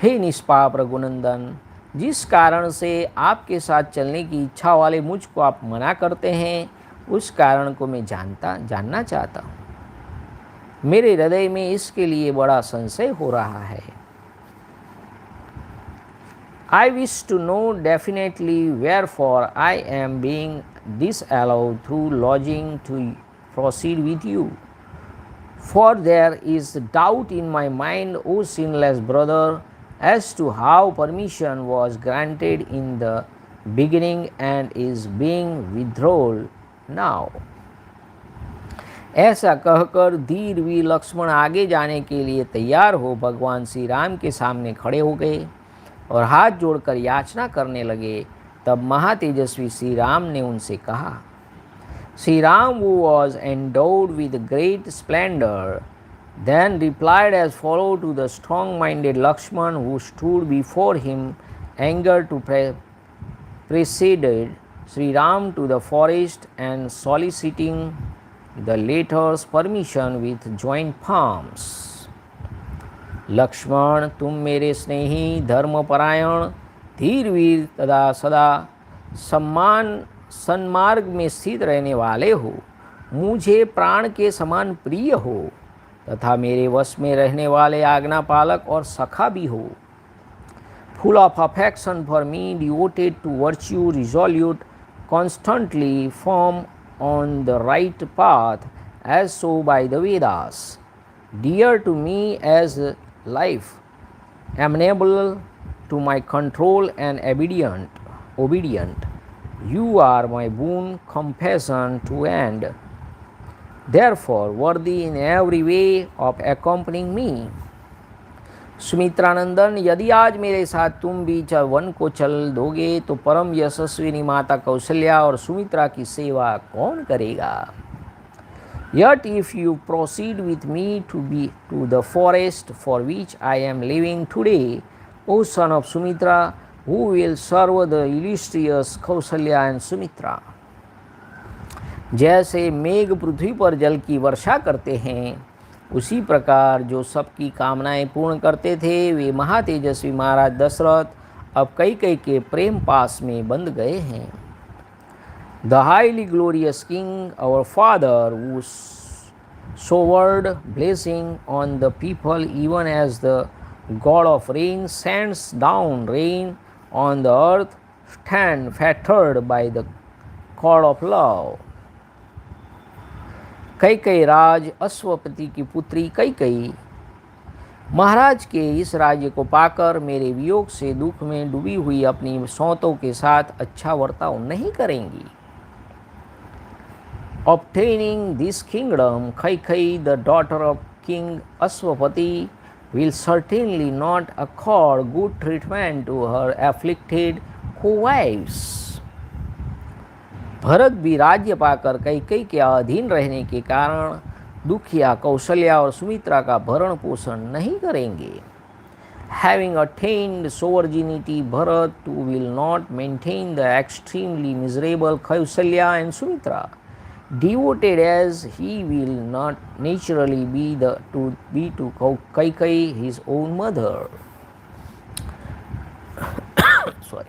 हे निष्पाप रघुनंदन, जिस कारण से आपके साथ चलने की इच्छा वाले मुझको आप मना करते हैं, उस कारण को मैं जानना चाहता हूँ। मेरे हृदय में इसके लिए बड़ा संशय हो रहा है। I wish to know definitely wherefore I am being disallowed through lodging to proceed with you. For there is doubt in my mind, O sinless brother, as to how permission was granted in the beginning and is being withdrawn now. ऐसा कहकर धीर वीर लक्ष्मण आगे जाने के लिए तैयार हो भगवान श्री राम के सामने खड़े हो गए और हाथ जोड़कर याचना करने लगे। तब महातेजस्वी श्री राम ने उनसे कहा, Shri Ram who was endowed with great splendor then replied as follows to the strong-minded Lakshman who stood before him, eager to preceded Sri Ram to the forest and soliciting the latter's permission with joint palms. Lakshman, तुम मेरे स्नेही, धर्मपरायण, धीरवीर तथा सदा सन्मार्ग में स्थित रहने वाले हो, मुझे प्राण के समान प्रिय हो तथा मेरे वश में रहने वाले आज्ञा पालक और सखा भी हो। Full of affection for me, devoted to virtue, resolute, constantly firm on the right path as so by the Vedas, dear to me as life, amenable to my control and obedient. You are my boon, compassion to end, therefore worthy in every way of accompanying me. Sumitranandan, यदि आज मेरे साथ तुम भी one को चल दोगे तो परम यशस्विनी माता कौशल्या और सुमित्रा की सेवा कौन करेगा? Yet if you proceed with me to the forest for which I am leaving today, O son of Sumitra, who will serve the illustrious Kausalya and Sumitra? जैसे मेघ पृथ्वी पर जल की वर्षा करते हैं, उसी प्रकार जो सबकी कामनाएं पूर्ण करते थे, वे महातेजस्वी महाराज दशरथ अब कई के प्रेम पास में बंध गए हैं। The highly glorious king, our father, who showered blessing on the people even as the god of rain sends down rain on the earth, stand fettered by the cord of love. कई राज अश्वपति की पुत्री कई महाराज के इस राज्य को पाकर मेरे वियोग से दुख में डूबी हुई अपनी सौतों के साथ अच्छा वर्ताव नहीं करेंगी। Obtaining this kingdom, Kai, the daughter of King Ashwapati, will certainly not accord good treatment to her afflicted co-wives. Bharat भी राज्य पाकर कई के अधीन रहने के कारण दुखिया कौशल्या और सुमित्रा का भरण पोषण नहीं करेंगे। Having attained sovereignty, Bharat too will not maintain the extremely miserable Kausalya and Sumitra, devoted as he will not naturally be to Kaikai, his own mother. Sorry.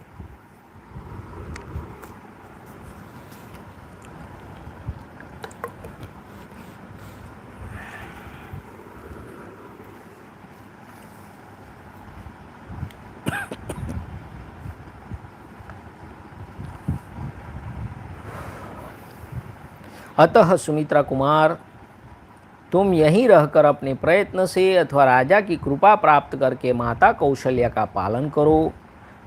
अतः सुमित्रा कुमार, तुम यहीं रहकर अपने प्रयत्न से अथवा राजा की कृपा प्राप्त करके माता कौशल्या का पालन करो।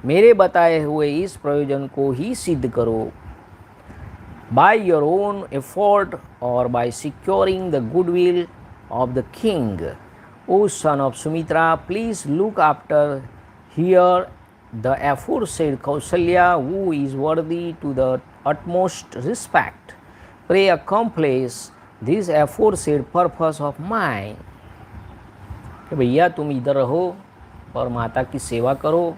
मेरे बताए हुए इस प्रयोजन को ही सिद्ध करो। By your own effort or by securing the goodwill of the king, O son of Sumitra, please look after here the aforesaid Kausalya, who is worthy to the utmost respect. Pray accomplish this aforesaid purpose of mine. कि भैया तुम इधर रहो और माता की सेवा करो,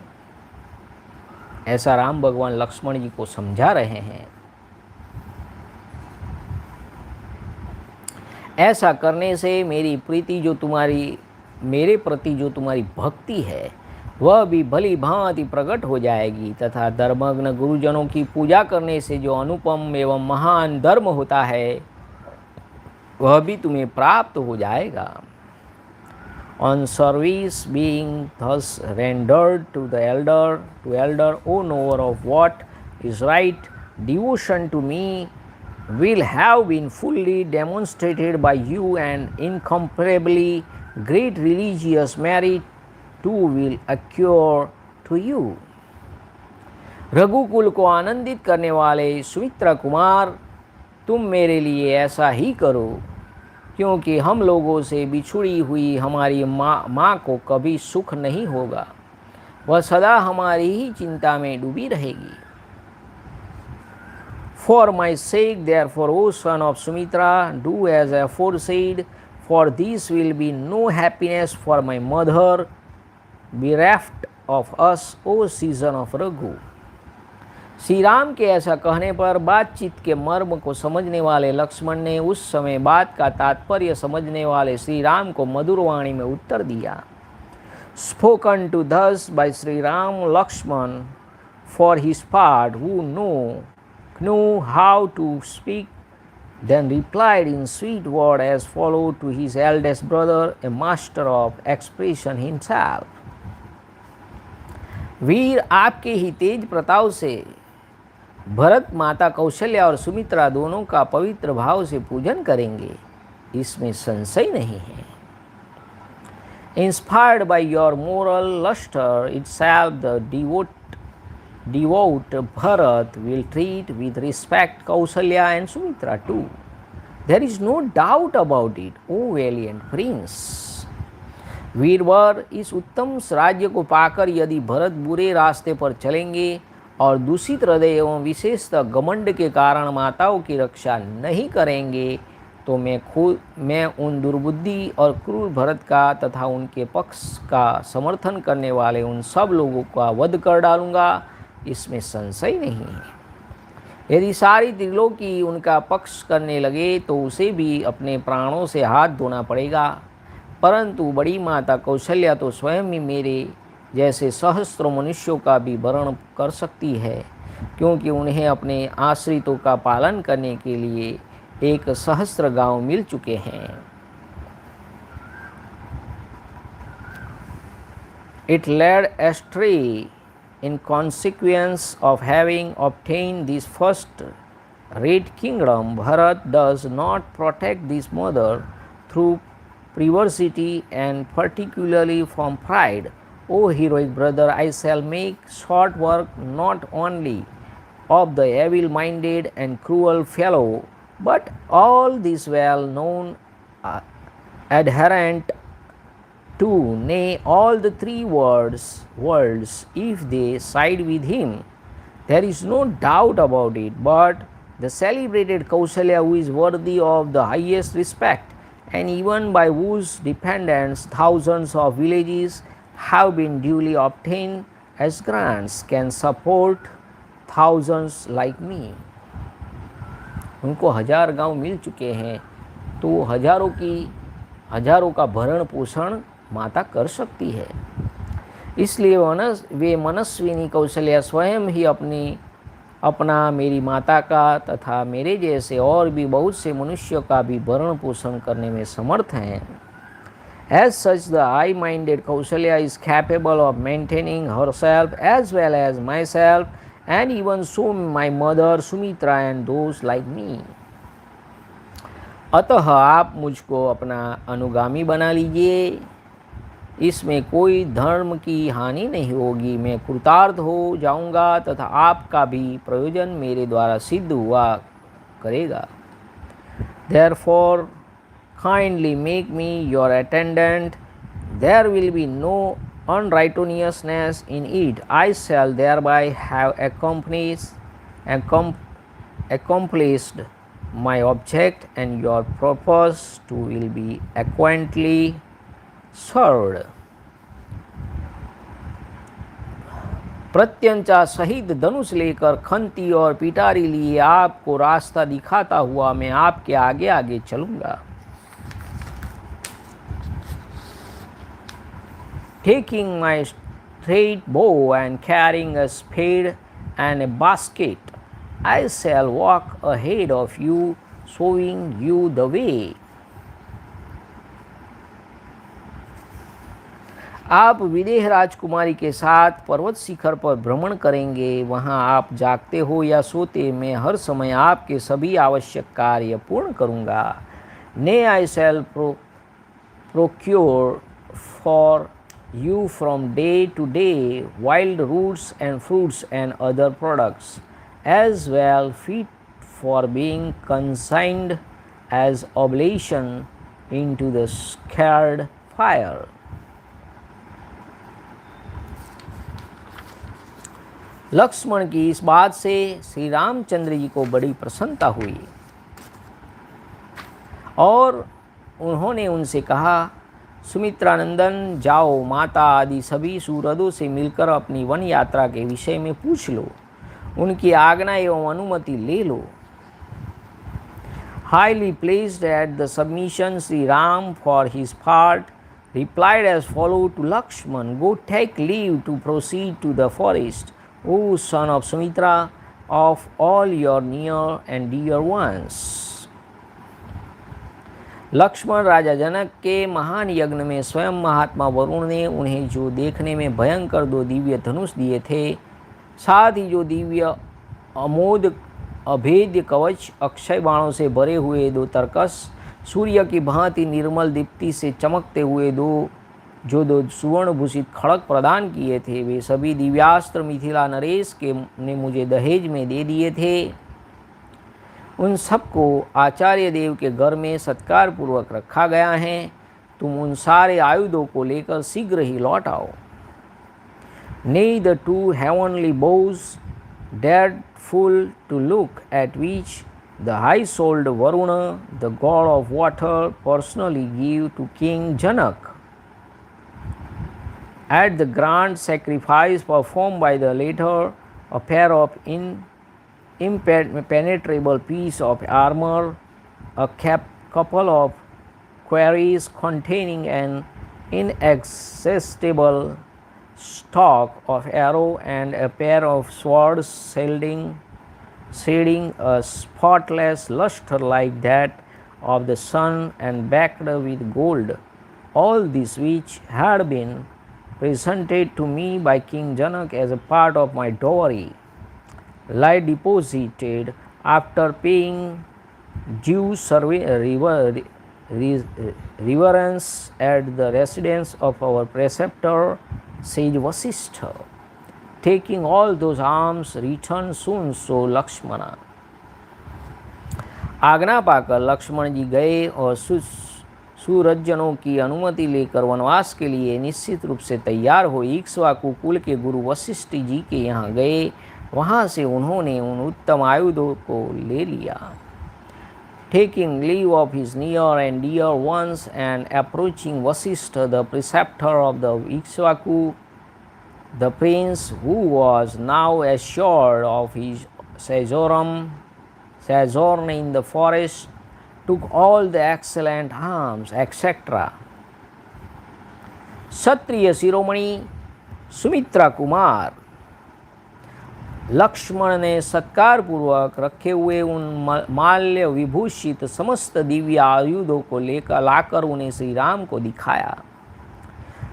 ऐसा राम भगवान लक्ष्मण जी को समझा रहे हैं। ऐसा करने से मेरे प्रति जो तुम्हारी भक्ति है वह भी भली भांति प्रकट हो जाएगी तथा धर्मग्न गुरुजनों की पूजा करने से जो अनुपम एवं महान धर्म होता है वह भी तुम्हें प्राप्त हो जाएगा। On service being thus rendered to the elder, O knower of what is right, devotion to me will have been fully demonstrated by you, and incomparably great religious merit too will accrue to you. रघुकुल को आनंदित करने वाले सुमित्रा कुमार, तुम मेरे लिए ऐसा ही करो, क्योंकि हम लोगों से बिछुड़ी हुई हमारी माँ को कभी सुख नहीं होगा, वह सदा हमारी ही चिंता में डूबी रहेगी. For my sake, therefore, O son of Sumitra, do as aforesaid, for this will be no happiness for my mother, bereft of us, O season of Raghu. Shri Ram के ऐसा कहने पर बातचीत के मर्म को समझने वाले लक्ष्मण ने उस समय बात का तात्पर्य समझने वाले श्री राम को मधुर वाणी में उत्तर दिया. Spoken to thus by Sri Ram, Lakshman, for his part, who knew how to speak, then replied in sweet word as followed to his eldest brother, a master of expression himself. वीर आपके ही तेज प्रताप से भरत, माता कौशल्या और सुमित्रा दोनों का पवित्र भाव से पूजन करेंगे, इसमें संशय नहीं है. Inspired by your moral luster itself, the devout Bharat will treat with respect Kausalya and Sumitra too. There is no doubt about it, O valiant prince. वीरवर, इस उत्तम राज्य को पाकर यदि भरत बुरे रास्ते पर चलेंगे और दूषित हृदय एवं विशेषतः घमंड के कारण माताओं की रक्षा नहीं करेंगे, तो मैं उन दुर्बुद्धि और क्रूर भरत का तथा उनके पक्ष का समर्थन करने वाले उन सब लोगों का वध कर डालूंगा, इसमें संशय नहीं है. यदि सारी त्रिलोकी उनका पक्ष करने लगे तो उसे भी अपने प्राणों से हाथ धोना पड़ेगा, परंतु बड़ी माता कौशल्या तो स्वयं ही मेरे जैसे सहस्त्रों मनुष्यों का भी वरण कर सकती है, क्योंकि उन्हें अपने आश्रितों का पालन करने के लिए 1,000 गांव मिल चुके हैं. It led astray in consequence of having obtained this first rate kingdom. Bharat does not protect this mother through perversity and particularly from pride. O heroic brother, I shall make short work not only of the evil-minded and cruel fellow, but all this well-known adherent to, nay, all the three worlds, if they side with him. There is no doubt about it, but the celebrated Kausalya, who is worthy of the highest respect, and even by whose dependence thousands of villages have been duly obtained as grants, can support thousands like me. उनको 1000 गांव मिल चुके हैं, तो हजारों का भरण पोषण माता कर सकती है. इसलिए वे मनस्विनी कौशल्या स्वयं ही अपना मेरी माता का तथा मेरे जैसे और भी बहुत से मनुष्यों का भी भरण पोषण करने में समर्थ हैं. As such, the high-minded Kausalya is capable of maintaining herself as well as myself, and even so my mother Sumitra and those like me. अतः आप मुझको अपना अनुगामी बना लीजिए, इसमें कोई धर्म की हानि नहीं होगी. मैं कृतार्थ हो जाऊंगा तथा आपका भी प्रयोजन मेरे द्वारा सिद्ध हुआ करेगा. Therefore, kindly make me your attendant. There will be no unrighteousness in it. I shall thereby have accomplished my object, and your purpose too will be equally served. प्रत्यंचा सहित धनुष लेकर खंती और पिटारी लिए आपको रास्ता दिखाता हुआ मैं आपके आगे आगे चलूंगा. Taking my straight bow and carrying a spade and a basket, I shall walk ahead of you, showing you the way. आप विदेह राजकुमारी के साथ पर्वत शिखर पर भ्रमण करेंगे। वहाँ आप जागते हो या सोते, मैं हर समय आपके सभी आवश्यक कार्य पूर्ण करूँगा। Nay, I shall procure for you from day to day wild roots and fruits and other products, as well fit for being consigned as oblation into the sacred fire. Lakshman की इस बात से श्री रामचंद्र जी को बड़ी प्रसन्नता हुई और उन्होंने उनसे कहा, सुमित्रानंदन, जाओ माता आदि सभी सूरदों से मिलकर अपनी वन यात्रा के विषय में पूछ लो, उनकी आज्ञा एवं अनुमति ले लो। Highly pleased at the submission, Sri Ram for his part replied as follows to Lakshman, go take leave to proceed to the forest, O son of Sumitra, of all your near and dear ones. Lakshman राजा जनक के महान यज्ञ में स्वयं महात्मा वरुण ने उन्हें जो देखने में भयंकर 2 दिव्य धनुष दिए थे, साथ ही जो दिव्य अमोद अभेद्य कवच अक्षय बाणों से भरे हुए 2 तरकस, सूर्य की भांति निर्मल दीप्ति से चमकते हुए 2 सुवर्ण भूषित खड़ग प्रदान किए थे, वे सभी दिव्यास्त्र मिथिला नरेश के ने मुझे दहेज में दे दिए थे। उन सबको आचार्य देव के घर में सत्कार पूर्वक रखा गया है। तुम उन सारे आयुधों को लेकर शीघ्र ही लौट आओ। Nay, the 2 heavenly bows, dreadful to look at, which the high-souled Varuna, the god of water, personally gave to King Janak at the grand sacrifice performed by the latter, a pair of impenetrable piece of armor, a couple of quarries containing an inaccessible stock of arrow, and a pair of swords shading a spotless luster like that of the sun and backed with gold. All this which had been presented to me by King Janak as a part of my dowry, lie deposited after paying due reverence at the residence of our preceptor Sage Vasishtha. Taking all those arms, return soon, so Lakshmana. आज्ञा पाकर लक्ष्मण जी गए और सूरजनों की अनुमति लेकर वनवास के लिए निश्चित रूप से तैयार हो इक्ष्वाकु कुल के गुरु वशिष्ठ जी के यहाँ गए। वहाँ से उन्होंने उन उत्तम आयुधों को ले लिया। Taking leave of his near and dear ones and approaching Vasishtha, the preceptor of the Ikshvaku, the prince, who was now assured of his sojourn in the forest, took all the excellent arms, etc. क्षत्रिय शिरोमणि सुमित्रा कुमार लक्ष्मण ने सत्कार पूर्वक रखे हुए उन माल्य विभूषित समस्त दिव्य आयुधों को लेकर लाकर उन्हें श्री राम को दिखाया।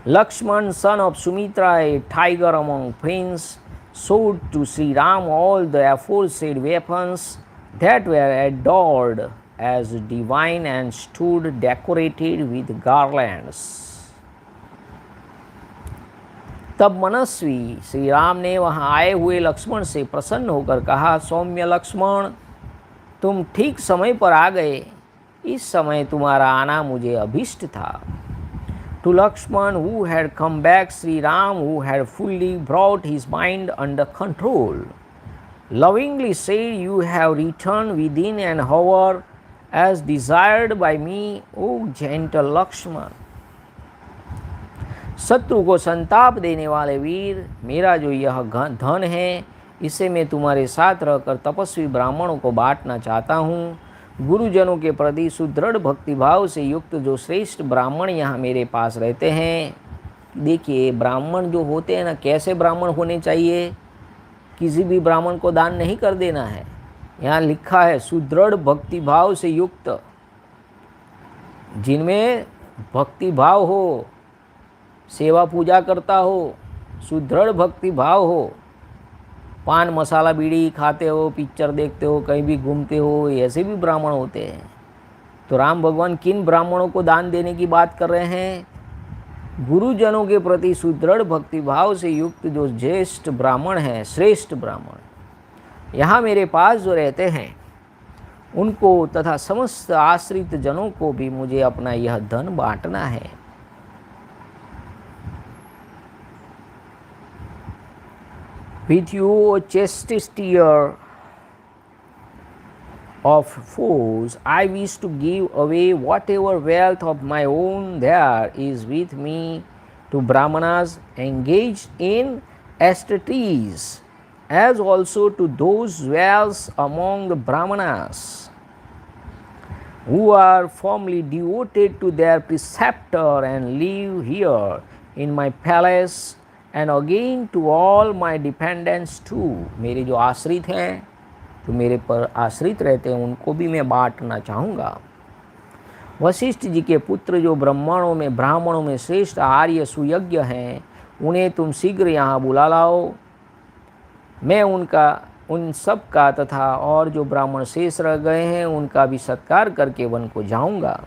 Lakshman, son of Sumitra, a tiger among princes, showed to Sri Ram all the aforesaid weapons that were adored as divine and stood decorated with garlands. तब मनस्वी श्री राम ने वहाँ आए हुए लक्ष्मण से प्रसन्न होकर कहा, सौम्य लक्ष्मण, तुम ठीक समय पर आ गए। इस समय तुम्हारा आना मुझे अभीष्ट था। To Lakshman, who had come back, Sri Ram, who had fully brought his mind under control, lovingly said, you have returned within an hour as desired by me, O gentle Lakshman. शत्रु को संताप देने वाले वीर, मेरा जो यह धन है, इसे मैं तुम्हारे साथ रहकर तपस्वी ब्राह्मणों को बांटना चाहता हूँ। गुरुजनों के प्रति सुदृढ़ भक्तिभाव से युक्त जो श्रेष्ठ ब्राह्मण यहाँ मेरे पास रहते हैं। देखिए, ब्राह्मण जो होते हैं ना, कैसे ब्राह्मण होने चाहिए। किसी भी ब्राह्मण को दान नहीं कर देना है। यहाँ लिखा है सुदृढ़ भक्तिभाव से युक्त, जिनमें भक्तिभाव हो, सेवा पूजा करता हो, सुदृढ़ भक्ति भाव हो, पान मसाला बीड़ी खाते हो, पिक्चर देखते हो, कहीं भी घूमते हो, ऐसे भी ब्राह्मण होते हैं। तो राम भगवान किन ब्राह्मणों को दान देने की बात कर रहे हैं? गुरुजनों के प्रति सुदृढ़ भक्ति भाव से युक्त जो ज्येष्ठ ब्राह्मण हैं, श्रेष्ठ ब्राह्मण यहाँ मेरे पास जो रहते हैं, उनको तथा समस्त आश्रित जनों को भी मुझे अपना यह धन बांटना है। With your chastisement of foes, I wish to give away whatever wealth of my own there is with me to Brahmanas engaged in austerities, as also to those dwells among the Brahmanas who are firmly devoted to their preceptor and live here in my palace, and again to all my dependents too। मेरे जो आश्रित हैं, जो मेरे पर आश्रित रहते हैं, उनको भी मैं बांटना चाहूँगा। वशिष्ठ जी के पुत्र जो ब्राह्मणों में श्रेष्ठ आर्य सुयज्ञ हैं, उन्हें तुम शीघ्र यहाँ बुला लाओ। मैं उन सब का तथा और जो ब्राह्मण शेष रह गए हैं, उनका भी सत्कार करके वन को जाऊँगा।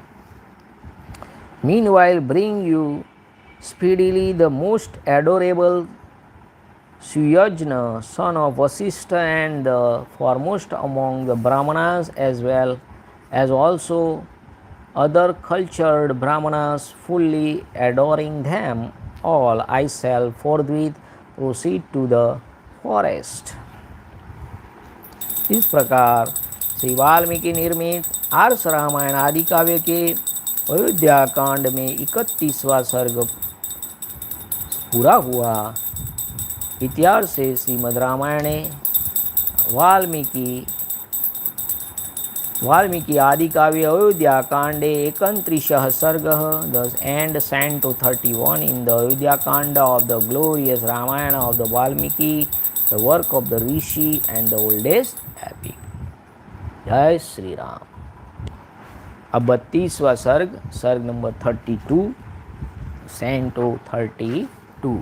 Meanwhile bring you speedily the most adorable Suyajna, son of Vasishtha, and the foremost among the Brahmanas, as well as also other cultured Brahmanas, fully adoring them all, I shall forthwith proceed to the forest। इस प्रकार श्री वाल्मीकि निर्मित आर्ष रामायण आदि काव्य के अयोध्या कांड में 31वां सर्ग पूरा हुआ। इत्यार्षे श्रीमद् रामायणे वाल्मीकि आदि काव्य अयोध्या कांडे 31 सर्गः। Thus ends Canto 31 in the Ayodhyakand of the glorious Ramayana of the Valmiki, the work of the Rishi and the oldest epic। जय श्री राम। अब 32वां सर्ग नंबर 32, Canto 32।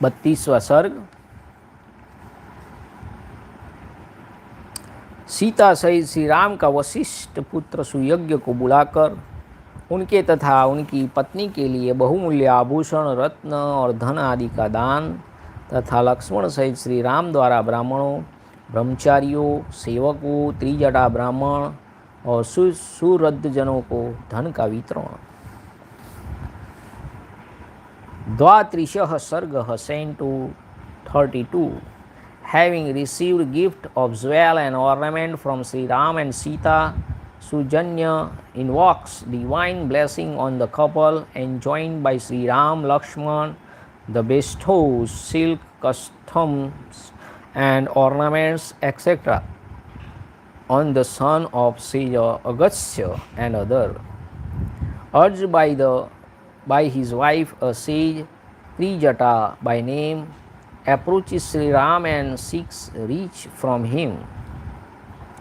बत्तीसवां सर्ग। सीता सहित श्री राम का वशिष्ठ पुत्र सुयज्ञ को बुलाकर उनके तथा उनकी पत्नी के लिए बहुमूल्य आभूषण, रत्न और धन आदि का दान तथा लक्ष्मण सहित श्री राम द्वारा ब्राह्मणों, ब्रह्मचारियों, सेवकों, त्रिजटा ब्राह्मण और सुहृदजनों को धन का वितरण। द्वात्रिशः सर्गः Canto 32। Having received gift of jewel and ornament from Sri Ram and Sita, Sujanya invokes divine blessing on the couple, enjoined by Sri Ram, Lakshman, the bestows silk customs and ornaments, etc., on the son of Sri Agastya and other. Urged by his wife, a sage Trijata by name, approaches Sri Ram and seeks riches from him.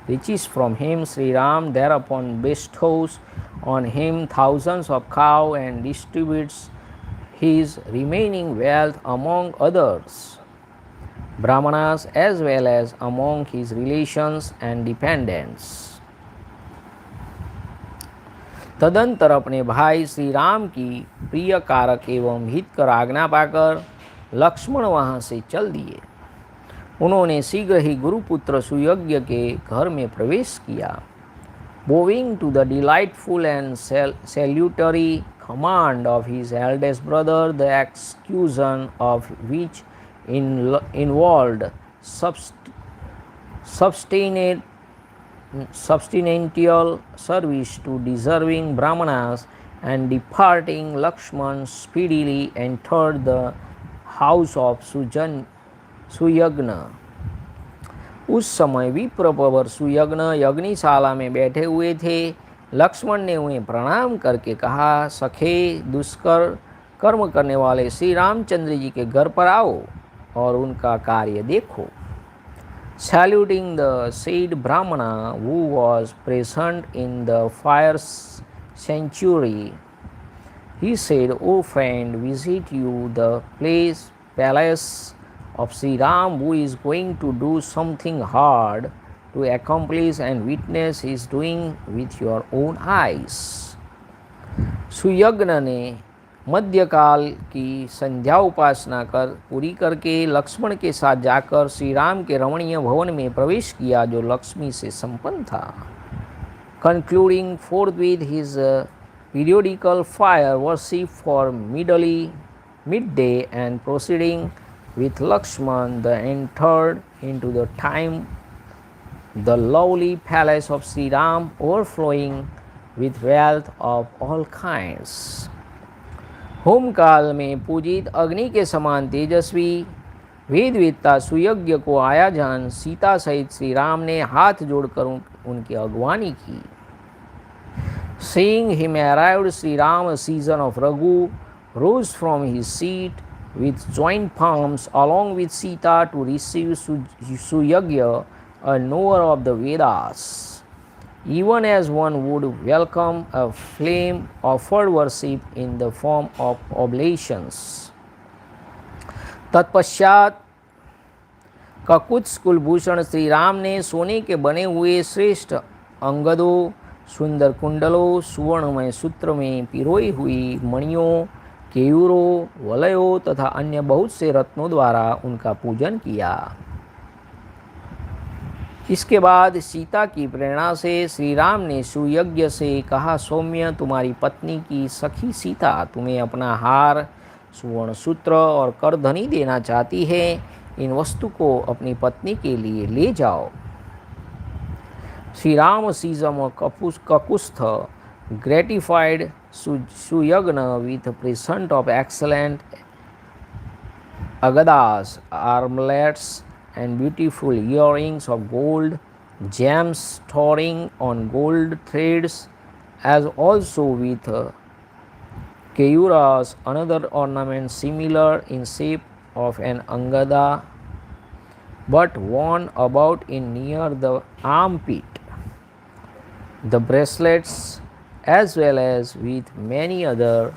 Sri Ram thereupon bestows on him thousands of cows and distributes his remaining wealth among others, Brahmanas, as well as among his relations and dependents। तदंतर अपने भाई श्री राम की प्रिय कारक एवं हितकर आज्ञा पाकर लक्ष्मण वहाँ से चल दिए। उन्होंने शीघ्र ही गुरुपुत्र सुयज्ञ के घर में प्रवेश किया। Bowing to the delightful and salutary command of his eldest brother, the execution of which involved substantial service to deserving Brahmanas, and departing, Lakshman speedily entered the house of Suyagya. उस समय विप्रवर सुयज्ञ यज्ञशाला में बैठे हुए थे। लक्ष्मण ने उन्हें प्रणाम करके कहा, सखे, दुष्कर कर्म करने वाले श्री रामचंद्र जी के घर पर आओ और उनका कार्य देखो। Saluting the said Brahmana who was present in the fire sanctuary, he said, O friend, visit you the palace of Sri Ram, who is going to do something hard to accomplish and witness his doing with your own eyes. Suyagya ने मध्यकाल की संध्या उपासना कर पूरी करके लक्ष्मण के साथ जाकर श्री राम के रमणीय भवन में प्रवेश किया जो लक्ष्मी से संपन्न था. Concluding forthwith his periodical fire worship for midday and proceeding with Lakshman, they entered into the lovely palace of Sri Ram, overflowing with wealth of all kinds. Home काल में पूजित अग्नि के समान तेजस्वी वेदवेत्ता सुयज्ञ को आया जान सीता सहित श्री राम ने हाथ जोड़कर उनकी अगवानी की. Seeing him arrived, Sri Ram, a season of Raghu, rose from his seat with joined palms along with Sita to receive Suyagya, a knower of the Vedas, even as one would welcome a flame offered worship in the form of oblations. तत्पश्चात ककुत्स कुलभूषण श्री राम ने सोने के बने हुए श्रेष्ठ अंगदों, सुंदर कुंडलों, सुवर्णमय सूत्र में पिरोई हुई मणियों, केयूरों, वलयों तथा अन्य बहुत से रत्नों द्वारा उनका पूजन किया. इसके बाद सीता की प्रेरणा से श्री राम ने सुयज्ञ से कहा, सौम्य, तुम्हारी पत्नी की सखी सीता तुम्हें अपना हार, सुवर्ण सूत्र और करधनी देना चाहती है. इन वस्तु को अपनी पत्नी के लिए ले जाओ. Sri Rama Sisama Kakustha gratified Suyagna with a present of excellent agadas, armlets, and beautiful earrings of gold, gems storing on gold threads, as also with keyuras, another ornament similar in shape of an angada, but worn about in near the armpit. The bracelets, as well as with many other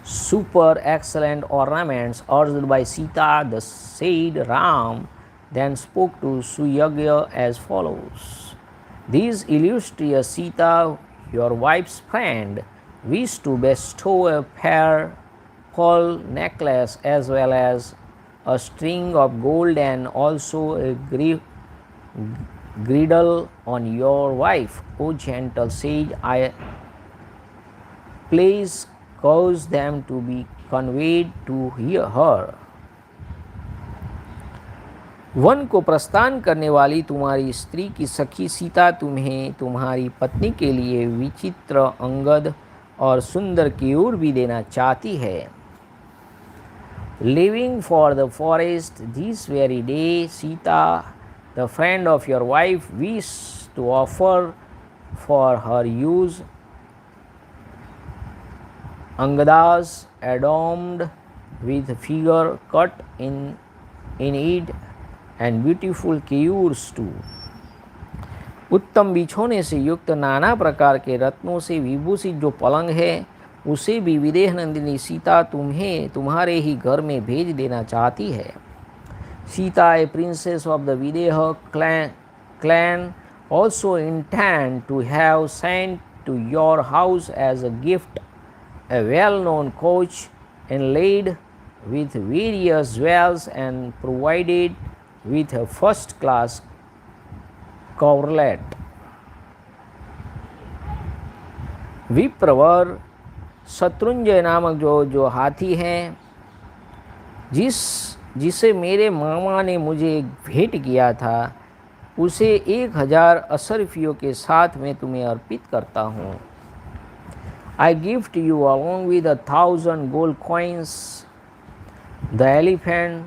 super excellent ornaments urged by Sita, the said Ram then spoke to Suyagya as follows. This illustrious Sita, your wife's friend, wished to bestow a pearl necklace as well as a string of gold and also a girdle on your wife. O gentle sage, I please cause them to be conveyed to her. One को प्रस्थान करने वाली तुम्हारी स्त्री की सखी सीता तुम्हें तुम्हारी पत्नी के लिए विचित्र अंगद और सुंदर केयूर भी देना चाहती है. Leaving for the forest this very day, Sita, the friend of your wife, wished to offer for her use angadas adorned with figure cut in it and beautiful keyurs too. उत्तम बिछोने से युक्त नाना प्रकार के रत्नों से विभूषित जो पलंग है उसे भी विदेह नंदिनी सीता तुम्हें तुम्हारे ही घर में भेज देना चाहती है. Sita, a princess of the Videha clan, also intend to have sent to your house as a gift a well-known coach inlaid with various jewels and provided with a first-class coverlet. विप्रवर Shatrunjay नामक जो हाथी हैं जिसे मेरे मामा ने मुझे भेंट किया था उसे 1000 अशर्फियों के साथ मैं तुम्हें अर्पित करता हूँ. I gift you along with 1000 gold coins the elephant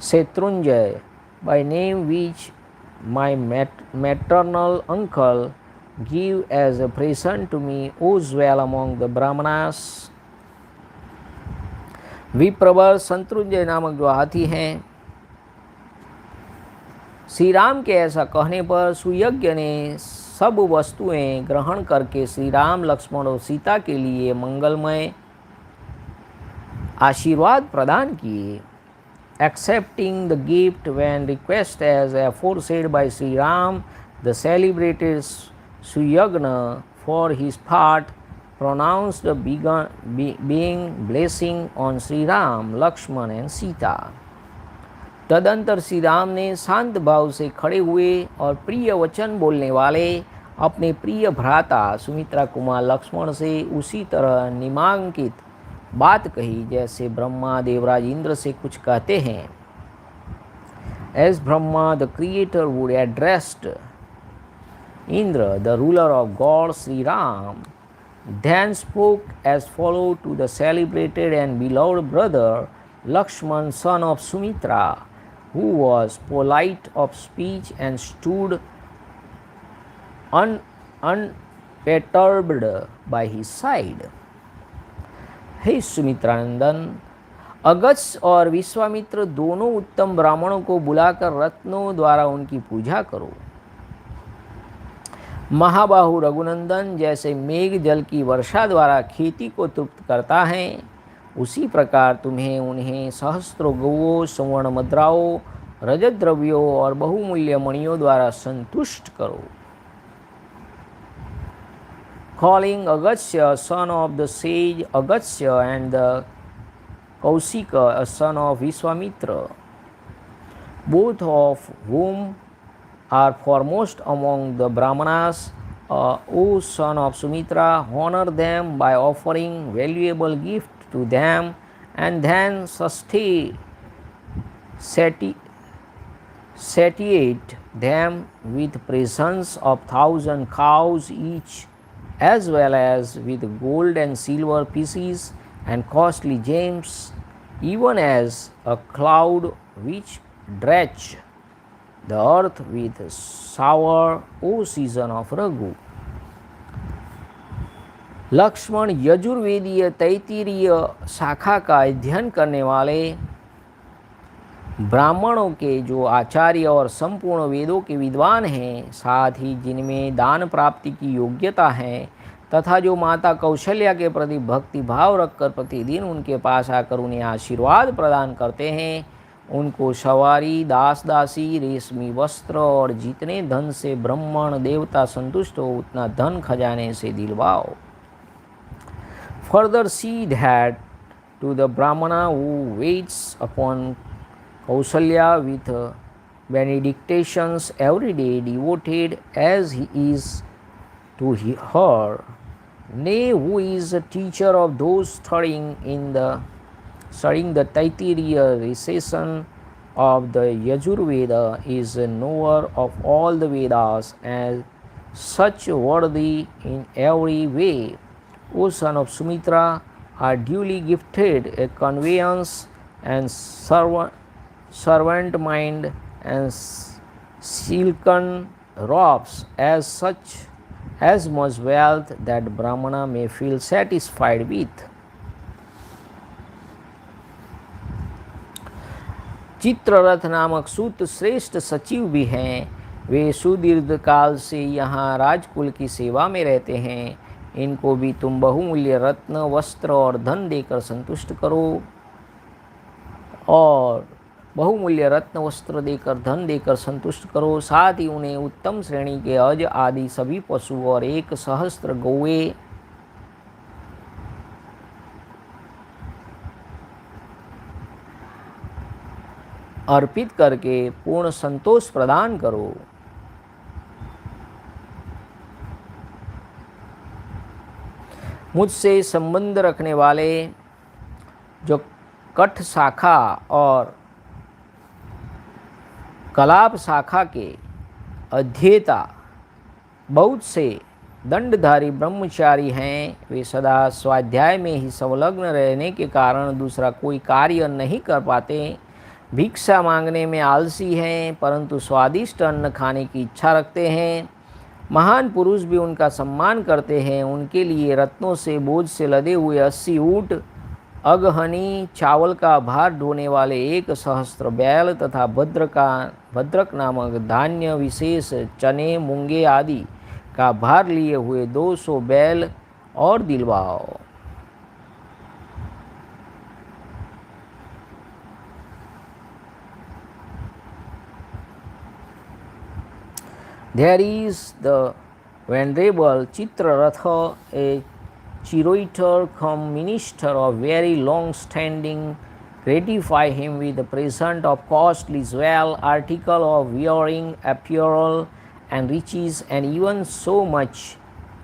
Shatrunjay by name, which my maternal uncle gave as a present to me, who dwell among the Brahmanas. विप्रवर Shatrunjay नामक जो हाथी हैं, श्री राम के ऐसा कहने पर सुयज्ञ ने सब वस्तुएं ग्रहण करके श्री राम, लक्ष्मण और सीता के लिए मंगलमय आशीर्वाद प्रदान किए. Accepting the gift when requested as aforesaid by Sri Ram, the celebrated Suyagna for his part pronounced being blessing on Sri Ram, Lakshman and Sita. तदंतर श्री राम ने शांत भाव से खड़े हुए और प्रिय वचन बोलने वाले अपने प्रिय भ्राता सुमित्रा कुमार लक्ष्मण से उसी तरह निमांकित बात कही जैसे ब्रह्मा देवराज इंद्र से कुछ कहते हैं. As Brahma the creator would addressed Indra the ruler of God Sri Ram, then spoke as follow to the celebrated and beloved brother Lakshman son of Sumitra, who was polite of speech and stood unperturbed by his side. हे सुमित्रानंदन, अगस्त्य और विश्वामित्र दोनों उत्तम ब्राह्मणों को बुलाकर रत्नों द्वारा उनकी पूजा करो. महाबाहु रघुनंदन जैसे मेघ जल की वर्षा द्वारा खेती को तृप्त करता है, उसी प्रकार तुम्हें उन्हें सहस्त्रों गौओं, स्वर्ण मुद्राओं, रजत द्रव्यों और बहुमूल्य मणियों द्वारा संतुष्ट करो. Calling Agastya, son of the sage Agastya, and the Kausika, a son of Vishwamitra, both of whom are foremost among the Brahmanas, O son of Sumitra, honor them by offering valuable gift to them, and then satiate them with presents of 1,000 cows each, as well as with gold and silver pieces and costly gems, even as a cloud which drench the earth with shower, O season of Raghu. Lakshman यजुर्वेदीय Taittiriya शाखा का अध्ययन करने वाले ब्राह्मणों के जो आचार्य और संपूर्ण वेदों के विद्वान हैं, साथ ही जिनमें दान प्राप्ति की योग्यता है, तथा जो माता कौशल्या के प्रति भक्ति भाव रखकर प्रतिदिन उनके पास आकर उन्हें आशीर्वाद प्रदान करते हैं, उनको सवारी, दास दासी, रेशमी वस्त्र और जितने धन से ब्राह्मण देवता संतुष्ट हो उतना धन खजाने से दिलवाओ. Further see that to the Brahmana who waits upon Kausalya with benedictions every day, devoted as he is to her, nay, who is a teacher of those studying the Taittiriya recession of the Yajurveda, is a knower of all the Vedas, and such worthy in every way, O son of Sumitra, are duly gifted a conveyance and servant mind and silken robes, as much wealth that Brahmana may feel satisfied with. Chitraratha नामक सूत श्रेष्ठ सचिव भी हैं. वे सुदीर्घ काल से यहाँ राजकुल की सेवा में रहते हैं. इनको भी तुम बहुमूल्य रत्न, वस्त्र और धन देकर संतुष्ट करो, और बहुमूल्य रत्न, वस्त्र देकर, धन देकर संतुष्ट करो. साथ ही उन्हें उत्तम श्रेणी के अज आदि सभी पशु और 1,000 गौएं अर्पित करके पूर्ण संतोष प्रदान करो. मुझसे संबंध रखने वाले जो कठ शाखा और कलाप शाखा के अध्येता बहुत से दंडधारी ब्रह्मचारी हैं, वे सदा स्वाध्याय में ही संलग्न रहने के कारण दूसरा कोई कार्य नहीं कर पाते. भिक्षा मांगने में आलसी हैं, परंतु स्वादिष्ट अन्न खाने की इच्छा रखते हैं. महान पुरुष भी उनका सम्मान करते हैं. उनके लिए रत्नों से बोझ से लदे हुए 80 ऊँट अगहनी चावल का भार ढोने वाले 1,000 बैल तथा भद्रक नामक धान्य विशेष चने मूंगे आदि का भार लिए हुए 200 बैल और दिलवाओ। There is the Venerable Chitraratha, a Chiroiter cum minister of very long standing. Gratify him with the present of costly jewel, article of wearing, apparel, and riches, and even so much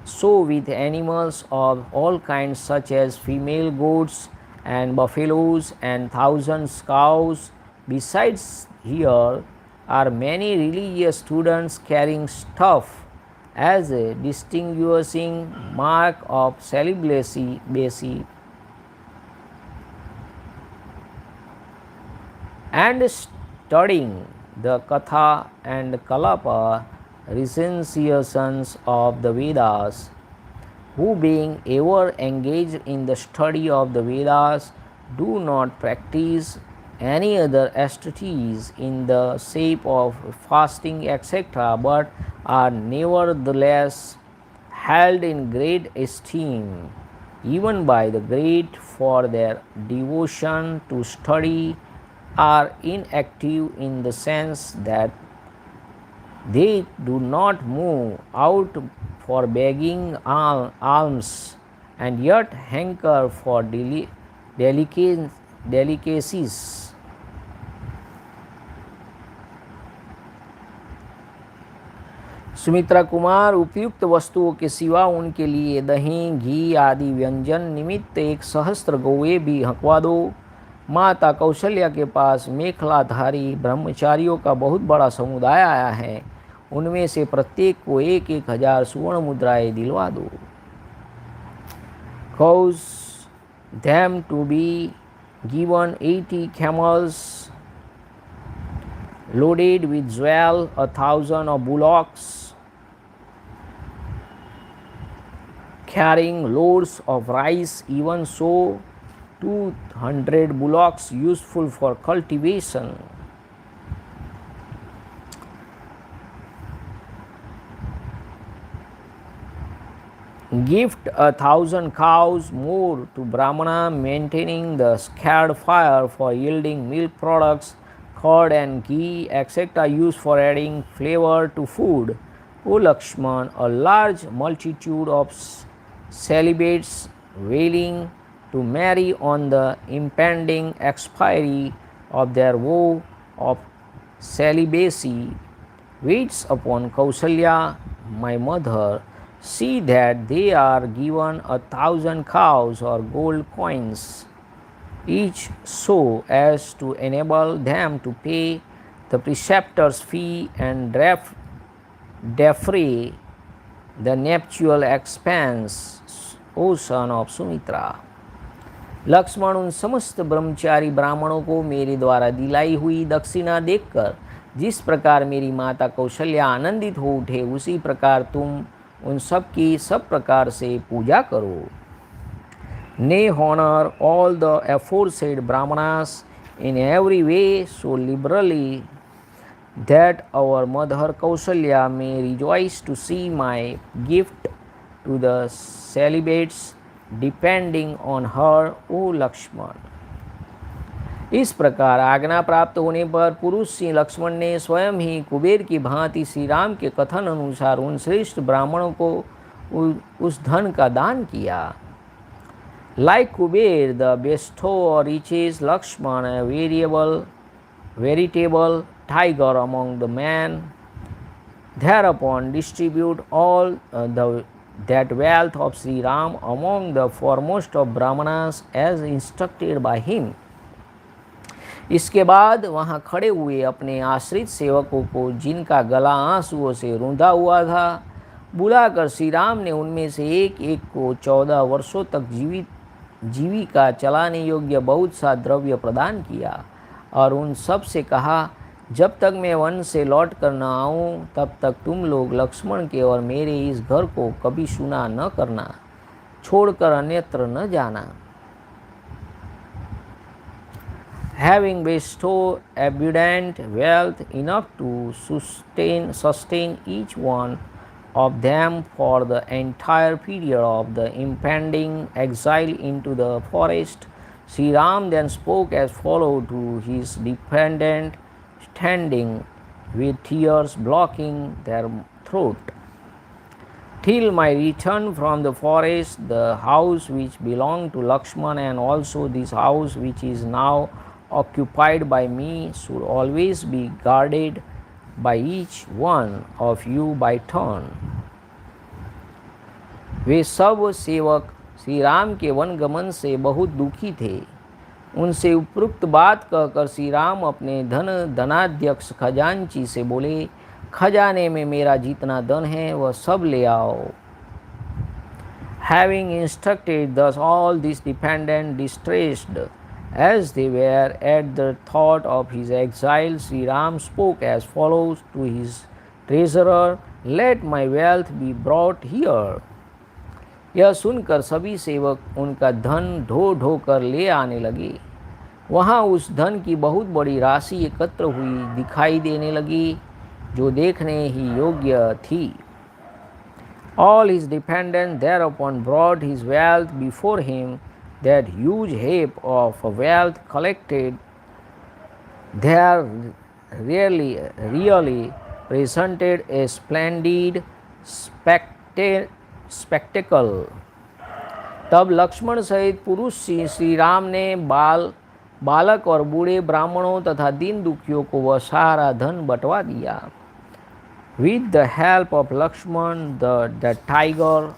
so with animals of all kinds, such as female goats and buffaloes and thousands cows. Besides, here are many religious students carrying stuff as a distinguishing mark of celibacy and studying the Katha and Kalapa recensions of the Vedas, who being ever engaged in the study of the Vedas do not practice any other austerities in the shape of fasting, etc., but are nevertheless held in great esteem, even by the great, for their devotion to study, are inactive in the sense that they do not move out for begging alms, and yet hanker for delicacies. Sumitra Kumar, उपयुक्त वस्तुओं के सिवा उनके लिए दही, घी आदि व्यंजन निमित्त 1,000 गौएं भी हंकवा दो। माता कौशल्या के पास मेखलाधारी ब्रह्मचारियों का बहुत बड़ा समुदाय आया है, उनमें से प्रत्येक को 1,000 सुवर्ण मुद्राएं दिलवा दो। Cause them to be given 80 camels loaded with jewel, 1,000 of bullocks carrying loads of rice, even so 200 bullocks useful for cultivation. Gift 1,000 cows more to Brahmana, maintaining the scared fire for yielding milk products, curd and ghee, etc., used for adding flavor to food. O Lakshman, a large multitude of celibates wailing to marry on the impending expiry of their vow of celibacy waits upon Kausalya, my mother. See that they are given 1,000 cows or gold coins, each so as to enable them to pay the preceptor's fee and defray the nuptial expense. O son of Sumitra. Lakshman, उन समस्त ब्रह्मचारी ब्राह्मणों को मेरे द्वारा दिलाई हुई दक्षिणा देखकर जिस प्रकार मेरी माता कौशल्या आनंदित हो उठे, उसी प्रकार तुम उन सब की सब प्रकार से पूजा करो। Nay, honor all the aforesaid brahmanas in every way so liberally that our mother Kausalya may rejoice to see my gift to the celibates depending on her, O Lakshman. इस प्रकार आज्ञा प्राप्त होने पर पुरुष सिंह लक्ष्मण ने स्वयं ही कुबेर की भांति श्री राम के कथन अनुसार उन श्रेष्ठ ब्राह्मणों को उस धन का दान किया। Like Kuber, the bestower reaches Lakshman, a veritable tiger among the men, thereupon distribute all that wealth of Sri Ram among the foremost of Brahmanas as instructed by him. इसके बाद वहाँ खड़े हुए अपने आश्रित सेवकों को, जिनका गला आंसुओं से रूंधा हुआ था, बुलाकर श्री राम ने उनमें से एक एक को 14 वर्षों तक जीविका चलाने योग्य बहुत सा द्रव्य प्रदान किया और उन सब से कहा, जब तक मैं वन से लौट कर न आऊँ तब तक तुम लोग लक्ष्मण के और मेरे इस घर को कभी सुना न करना, छोड़कर अन्यत्र न जाना। having bestowed abundant wealth enough to sustain each one of them for the entire period of the impending exile into the forest, Sri Ram then spoke as follows to his dependent, standing with tears blocking their throat. Till my return from the forest, the house which belonged to Lakshman and also this house which is now occupied by me should always be guarded by each one of you by turn. वे सब सेवक श्री राम के वनगमन से बहुत दुखी थे। उनसे उपरोक्त बात कहकर श्री राम अपने धनाध्यक्ष खजांची से बोले, खजाने में मेरा जितना धन है वह सब ले आओ। Having instructed thus all these dependent distressed as they were at the thought of his exile, Sri Ram spoke as follows to his treasurer, let my wealth be brought here. यह सुनकर सभी सेवक उनका धन ढो ढो कर ले आने लगे। वहाँ उस धन की बहुत बड़ी राशि एकत्र हुई दिखाई देने लगी जो देखने ही योग्य थी। All his dependents thereupon brought his wealth before him. That huge heap of wealth collected there really presented a splendid spectacle. तब लक्ष्मण सहित पुरुष श्री राम ने बालक और बूढ़े ब्राह्मणों तथा दीन दुखियों को वह सारा धन बंटवा दिया। With the help of Lakshman, the tiger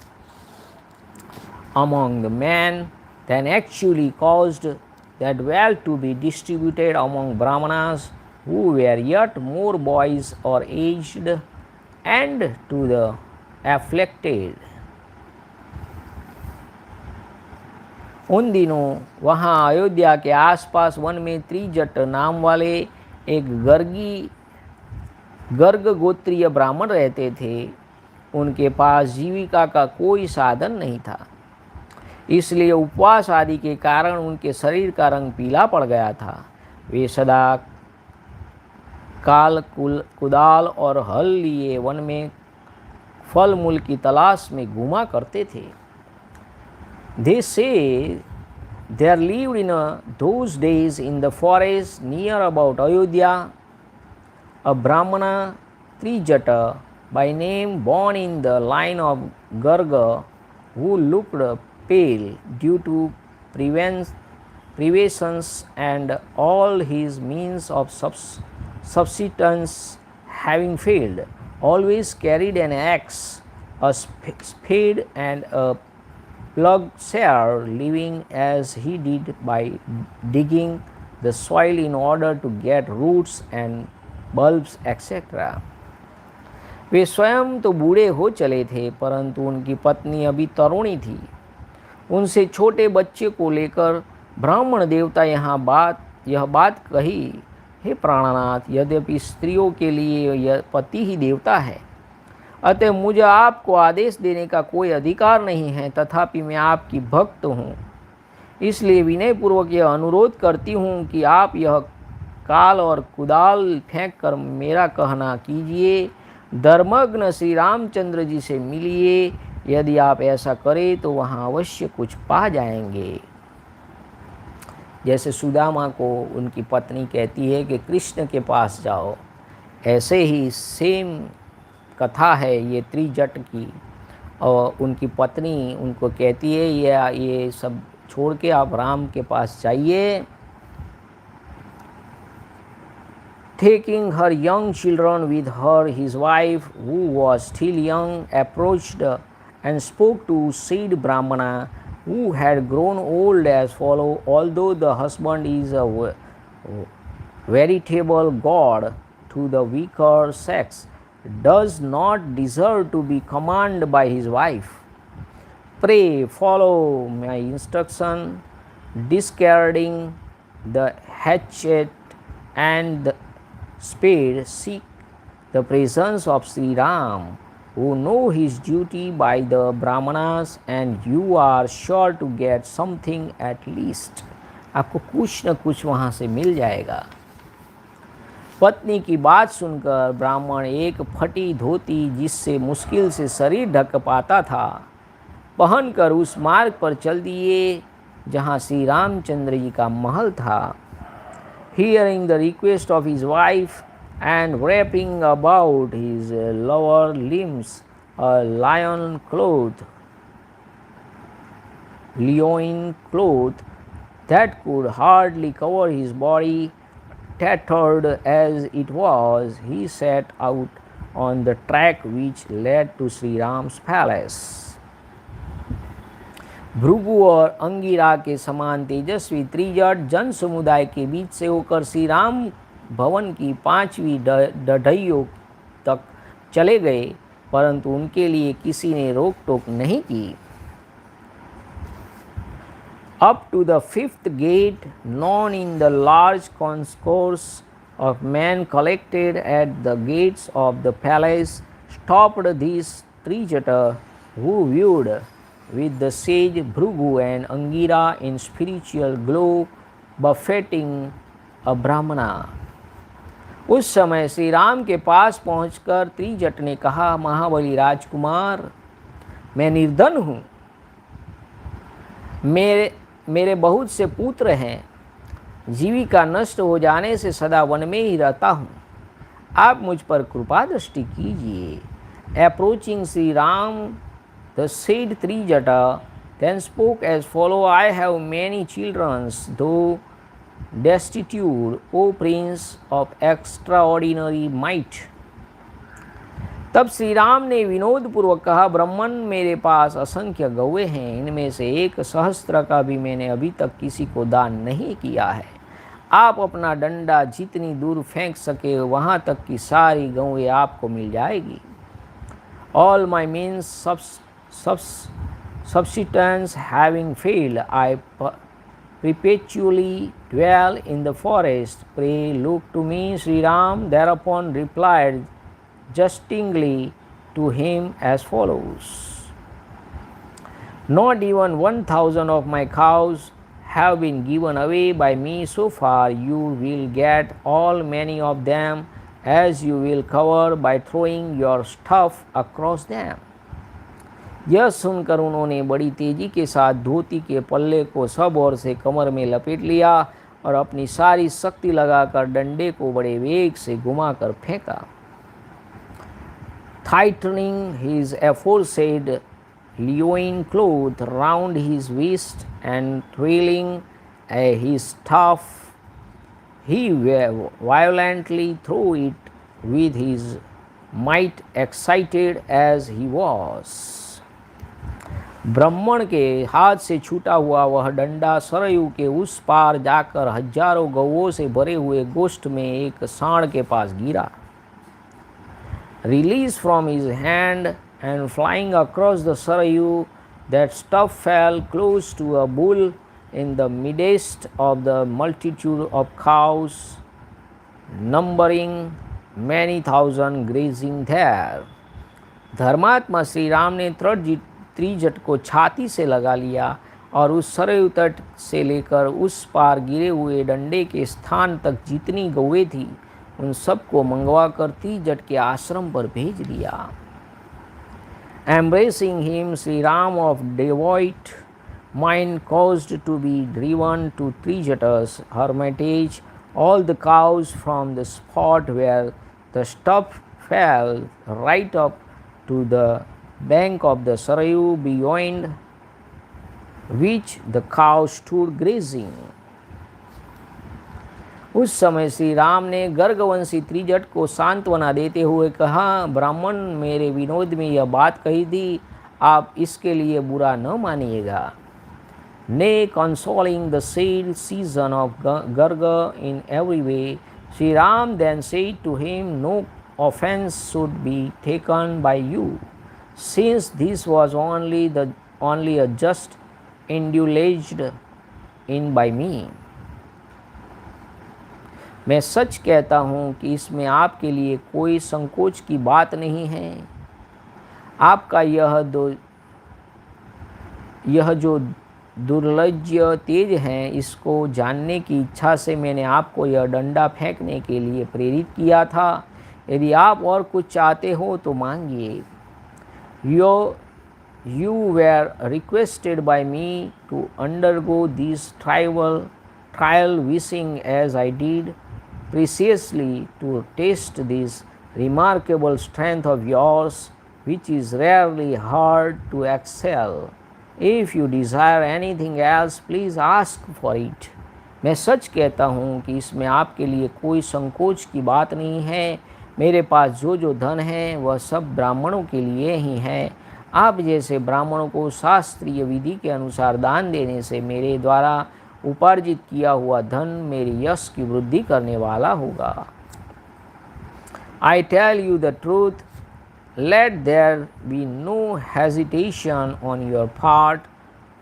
among the men then actually caused that wealth to be distributed among Brahmanas who were yet more boys or aged and to the afflicted. उन दिनों वहाँ अयोध्या के आसपास one में त्रिजट नाम वाले एक गर्ग गोत्रीय ब्राह्मण रहते थे। उनके पास जीविका का कोई साधन नहीं था, इसलिए उपवास आदि के कारण उनके शरीर का रंग पीला पड़ गया था। वे सदा काल कुदाल और हल लिए वन में फल मूल की तलाश में घूमा करते थे। They say there lived in those days in the forest near about Ayodhya a Brahmana Trijata by name, born in the line of Garga, who looked pale due to privations and all his means of subsistence having failed, always carried an axe, a spade and a plowshare, living as he did by digging the soil in order to get roots and bulbs etc. वे स्वयं तो बूढ़े हो चले थे, परंतु उनकी पत्नी अभी तरुणी थी। उनसे छोटे बच्चे को लेकर ब्राह्मण देवता यह बात कही, हे प्राणनाथ, यद्यपि स्त्रियों के लिए यह पति ही देवता है, अतः मुझे आपको आदेश देने का कोई अधिकार नहीं है, तथापि मैं आपकी भक्त हूँ, इसलिए विनयपूर्वक यह अनुरोध करती हूँ कि आप यह काल और कुदाल फेंक कर मेरा कहना कीजिए, धर्मग्न श्री रामचंद्र जी से मिलिए। यदि आप ऐसा करें तो वहाँ अवश्य कुछ पा जाएंगे। जैसे सुदामा को उनकी पत्नी कहती है कि कृष्ण के पास जाओ, ऐसे ही सेम कथा है ये त्रिजट की, और उनकी पत्नी उनको कहती है ये सब छोड़ के आप राम के पास जाइए। Taking her young children with her, his wife, who was still young, approached and spoke to said Brahmana, who had grown old, as follow: although the husband is a veritable god to the weaker sex, does not deserve to be commanded by his wife. Pray follow my instruction, discarding the hatchet and the spade, seek the presence of Sri Ram, who know his duty by the Brahmanas, and you are sure to get something at least. आपको कुछ न कुछ वहाँ से मिल जाएगा। पत्नी की बात सुनकर ब्राह्मण एक फटी धोती, जिससे मुश्किल से शरीर ढक पाता था, पहनकर उस मार्ग पर चल दिए जहाँ श्री रामचंद्र जी का महल था। Hearing the request of his wife and wrapping about his lower limbs a loin cloth that could hardly cover his body, tattered as it was, he set out on the track which led to SriRam's palace. Bhrigu और अंगिरा के समान तेजस्वी त्रिजट जन समुदाय के बीच से होकर श्री राम भवन की 5वीं डढ़ैयों तक चले गए, परंतु उनके लिए किसी ने रोक टोक नहीं की। Up to the 5th gate, known in the large concourse of men collected at the gates of the palace, stopped this Trijata, who viewed with the sage Bhrigu and Angira in spiritual glow, buffeting a Brahmana. उस समय श्री राम के पास पहुंचकर त्रिजट ने कहा, महाबली राजकुमार, मैं निर्धन हूँ, मेरे बहुत से पुत्र हैं, जीविका नष्ट हो जाने से सदा वन में ही रहता हूँ, आप मुझ पर कृपा दृष्टि कीजिए। Approaching Sri Ram, the said Trijata then spoke as follow, I have many children, though destitute, O prince of extraordinary might. तब श्री राम ने विनोद पूर्वक कहा, ब्राह्मण, मेरे पास असंख्य गौएं हैं, इनमें से 1 सहस्त्र का भी मैंने अभी तक किसी को दान नहीं किया है। आप अपना डंडा जितनी दूर फेंक सके वहाँ तक की सारी गौएं आपको मिल जाएगी। All my means subsistence having failed, I perpetually dwell in the forest. Pray look to me. Sri Ram thereupon replied jestingly to him as follows, not even 1,000 of my cows have been given away by me so far. You will get all many of them as you will cover by throwing your stuff across them. यह सुनकर उन्होंने बड़ी तेजी के साथ धोती के पल्ले को सब ओर से कमर में लपेट लिया और अपनी सारी शक्ति लगाकर डंडे को बड़े वेग से घुमाकर फेंका। Tightening his aforesaid loin cloth round his waist and twirling his staff, he violently threw it with his might, excited as he was. ब्राह्मण के हाथ से छूटा हुआ वह डंडा सरयू के उस पार जाकर हजारों गौओं से भरे हुए गोष्ठ में एक सांड के पास गिरा। Released from his hand and flying across the Sarayu, that stuff fell close to a bull in the midst of the multitude of cows, numbering many thousand grazing there. धर्मात्मा श्री राम ने त्रिजट को छाती से लगा लिया और उस सरयू तट से लेकर उस पार गिरे हुए डंडे के स्थान तक जितनी गौएं थी उन सबको मंगवा कर त्रिजट के आश्रम पर भेज दिया। Embracing him, Sri Ram of devout mind caused to be driven to Trijata's hermitage. All the cows from the spot where the stuff fell right up to the bank of the Sarayu, beyond which the cows stood grazing. उस समय श्री राम ने गर्गवंशी त्रिजट को सांत्वना देते हुए कहा, ब्राह्मण, मेरे विनोद में यह बात कही थी, आप इसके लिए बुरा न मानिएगा। Nay, consoling the said season of Garga in every way, Sri Ram then said to him, no offense should be taken by you, since this was only a just indulged in by me. मैं सच कहता हूँ कि इसमें आपके लिए कोई संकोच की बात नहीं है। आपका यह जो दुर्लज्य तेज हैं, इसको जानने की इच्छा से मैंने आपको यह डंडा फेंकने के लिए प्रेरित किया था। यदि आप और कुछ चाहते हो तो मांगिए। You were requested by me to undergo this trial wishing as I did, precisely to test this remarkable strength of yours, which is rarely hard to excel. If you desire anything else, please ask for it. मैं सच कहता हूँ कि इसमें आपके लिए कोई संकोच की बात नहीं है। मेरे पास जो धन है वह सब ब्राह्मणों के लिए ही है। आप जैसे ब्राह्मणों को शास्त्रीय विधि के अनुसार दान देने से मेरे द्वारा उपार्जित किया हुआ धन मेरे यश की वृद्धि करने वाला होगा। I tell you the truth, let there be no hesitation on your part,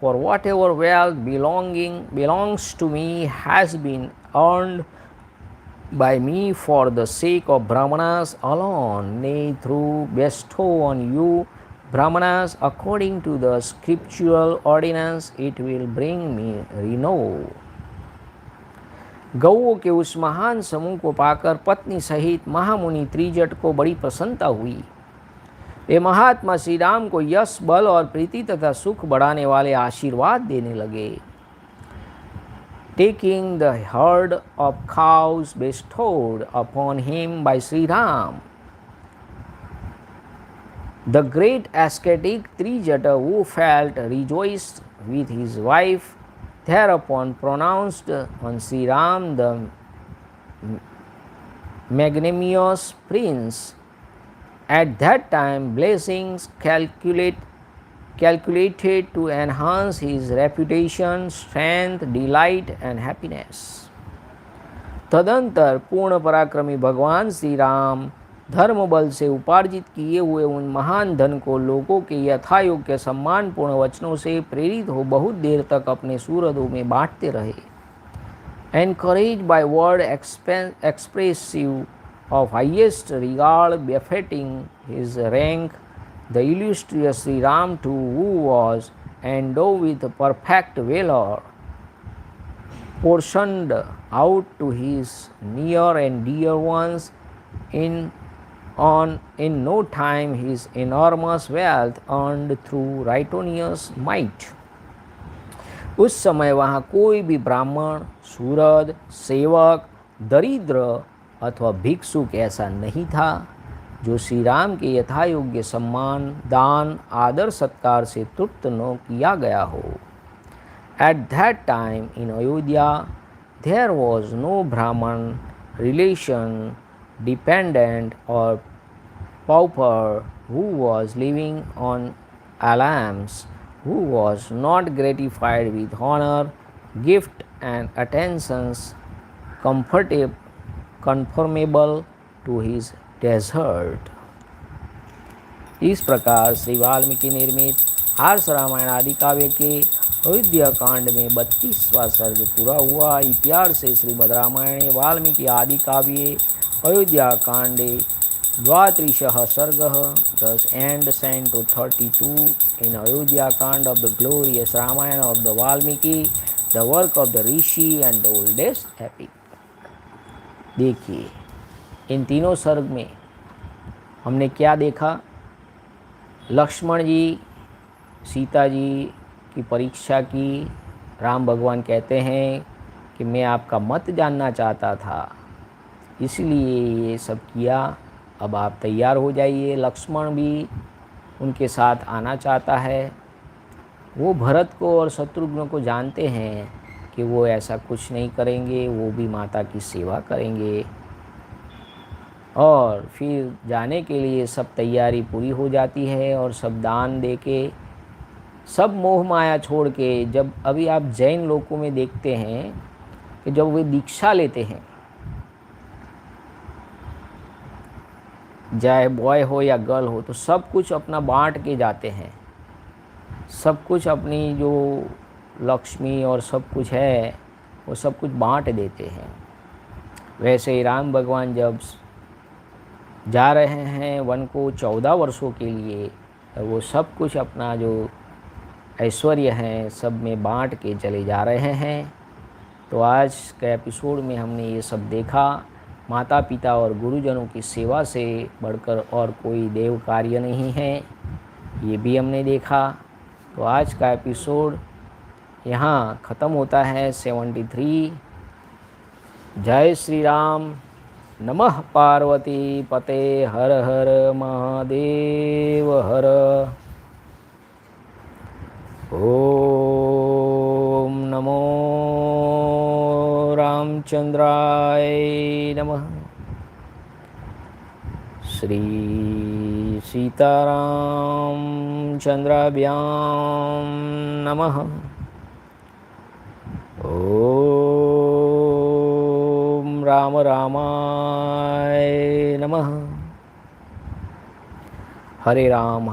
for whatever wealth belongs to me has been earned by me for the sake of Brahmanas alone, nay, through bestow on you Brahmanas according to the scriptural ordinance, it will bring me renown. गौओं के उस महान समूह को पाकर पत्नी सहित महामुनि त्रिजट को बड़ी प्रसन्नता हुई। वे महात्मा श्री राम को यश, बल और प्रीति तथा सुख बढ़ाने वाले आशीर्वाद देने लगे। Taking the herd of cows bestowed upon him by SriRama, the great ascetic Trijata, who felt rejoiced with his wife, thereupon pronounced on SriRama the magnanimous prince. At that time, blessings calculated to enhance his reputation, strength, delight and happiness. तदंतर पूर्ण पराक्रमी भगवान श्री राम धर्म बल से उपार्जित किए हुए उन महान धन को लोगों के यथायोग्य सम्मानपूर्ण वचनों से प्रेरित हो बहुत देर तक अपने सूरदों में बांटते रहे। Encouraged by word expressive of highest regard befitting his rank, the illustrious Sri Ram too, who was endowed with perfect valor, portioned out to his near and dear ones in no time his enormous wealth earned through righteous might. उस समय वहाँ कोई भी ब्राह्मण, सूरद, सेवक, दरिद्र अथवा भिक्षुक ऐसा नहीं था जो श्री राम के यथायोग्य सम्मान, दान, आदर सत्कार से तृप्त न किया गया हो। At that time in Ayodhya there was no Brahman relation, dependent or pauper who was living on alms, who was not gratified with honor, gift and attentions conformable to his desert. इस प्रकार श्री वाल्मीकि निर्मित आर्ष रामायण आदि काव्य के अयोध्या कांड में 32वां सर्ग पूरा हुआ। इतिहास से श्रीमद् रामायणे वाल्मीकि आदि काव्ये अयोध्या कांडे 32 सर्गः, thus ends Canto 32 in Ayodhyakand of the glorious Ramayana of the Valmiki, the work of the Rishi and the oldest epic. देखिए इन तीनों सर्ग में हमने क्या देखा। लक्ष्मण जी सीता जी की परीक्षा की। राम भगवान कहते हैं कि मैं आपका मत जानना चाहता था, इसलिए ये सब किया, अब आप तैयार हो जाइए। लक्ष्मण भी उनके साथ आना चाहता है। वो भरत को और शत्रुघ्न को जानते हैं कि वो ऐसा कुछ नहीं करेंगे, वो भी माता की सेवा करेंगे। और फिर जाने के लिए सब तैयारी पूरी हो जाती है और सब दान दे के, सब मोह माया छोड़ के, जब अभी आप जैन लोगों में देखते हैं कि जब वे दीक्षा लेते हैं, चाहे बॉय हो या गर्ल हो, तो सब कुछ अपना बांट के जाते हैं। सब कुछ अपनी जो लक्ष्मी और सब कुछ है वो सब कुछ बांट देते हैं। वैसे ही राम भगवान जब जा रहे हैं वन को 14 वर्षों के लिए, वो सब कुछ अपना जो ऐश्वर्य हैं सब में बांट के चले जा रहे हैं। तो आज के एपिसोड में हमने ये सब देखा। माता पिता और गुरुजनों की सेवा से बढ़कर और कोई देव कार्य नहीं है, ये भी हमने देखा। तो आज का एपिसोड यहाँ ख़त्म होता है। 73। जय श्री राम। नमः पार्वती पते हर हर महादेव हर। ओम नमो रामचंद्राय नमः। श्री सीतारामचंद्राभ्यां नमः। ओम राम रामाय नमः। हरे राम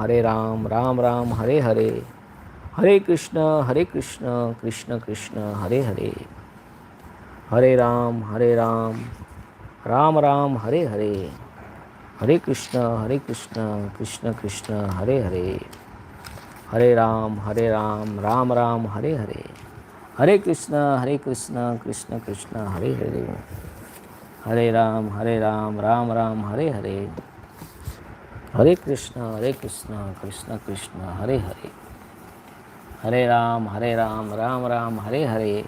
राम राम हरे हरे, हरे कृष्ण कृष्ण कृष्ण हरे हरे, हरे राम राम राम हरे हरे, हरे कृष्ण कृष्ण कृष्ण हरे हरे, हरे राम राम राम हरे हरे, हरे कृष्ण कृष्ण कृष्ण हरे हरे, हरे राम राम राम हरे हरे, हरे कृष्ण कृष्ण कृष्ण हरे हरे, हरे राम राम राम हरे हरे,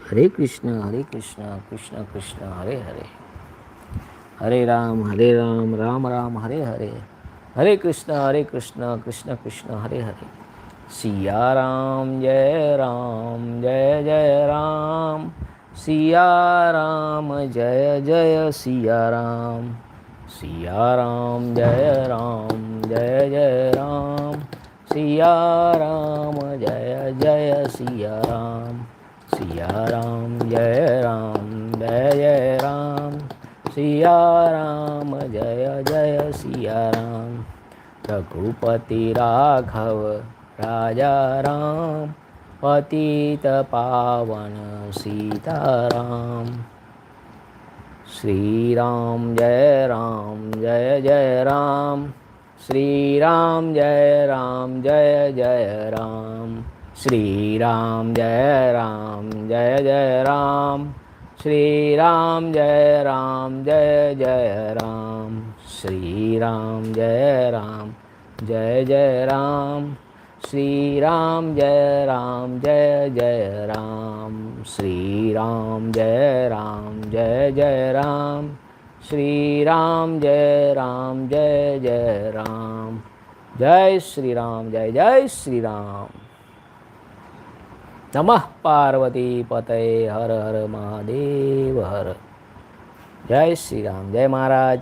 हरे कृष्ण कृष्ण कृष्ण हरे हरे, हरे राम राम राम हरे हरे, हरे कृष्ण कृष्ण कृष्ण हरे हरे। सिया राम जय जय राम, सिया राम जय जय सिया राम, सिया राम जय जय राम, सिया राम जय जय सिया राम, सिया राम जय जय राम, सिया राम जय जय सिया राम। रघुपति राघव राजा राम, पतित पावन सीताराम। श्री राम जय जय राम, श्री राम जय जय राम, श्री राम जय जय राम, श्री राम जय जय राम, श्री राम जय जय राम, श्री राम जय जय राम, श्री राम जय जय राम, श्री राम जय जय राम। जय श्री राम, जय श्री राम। नमः पार्वती पतये हर हर महादेव हर। जय श्री राम। जय महाराज।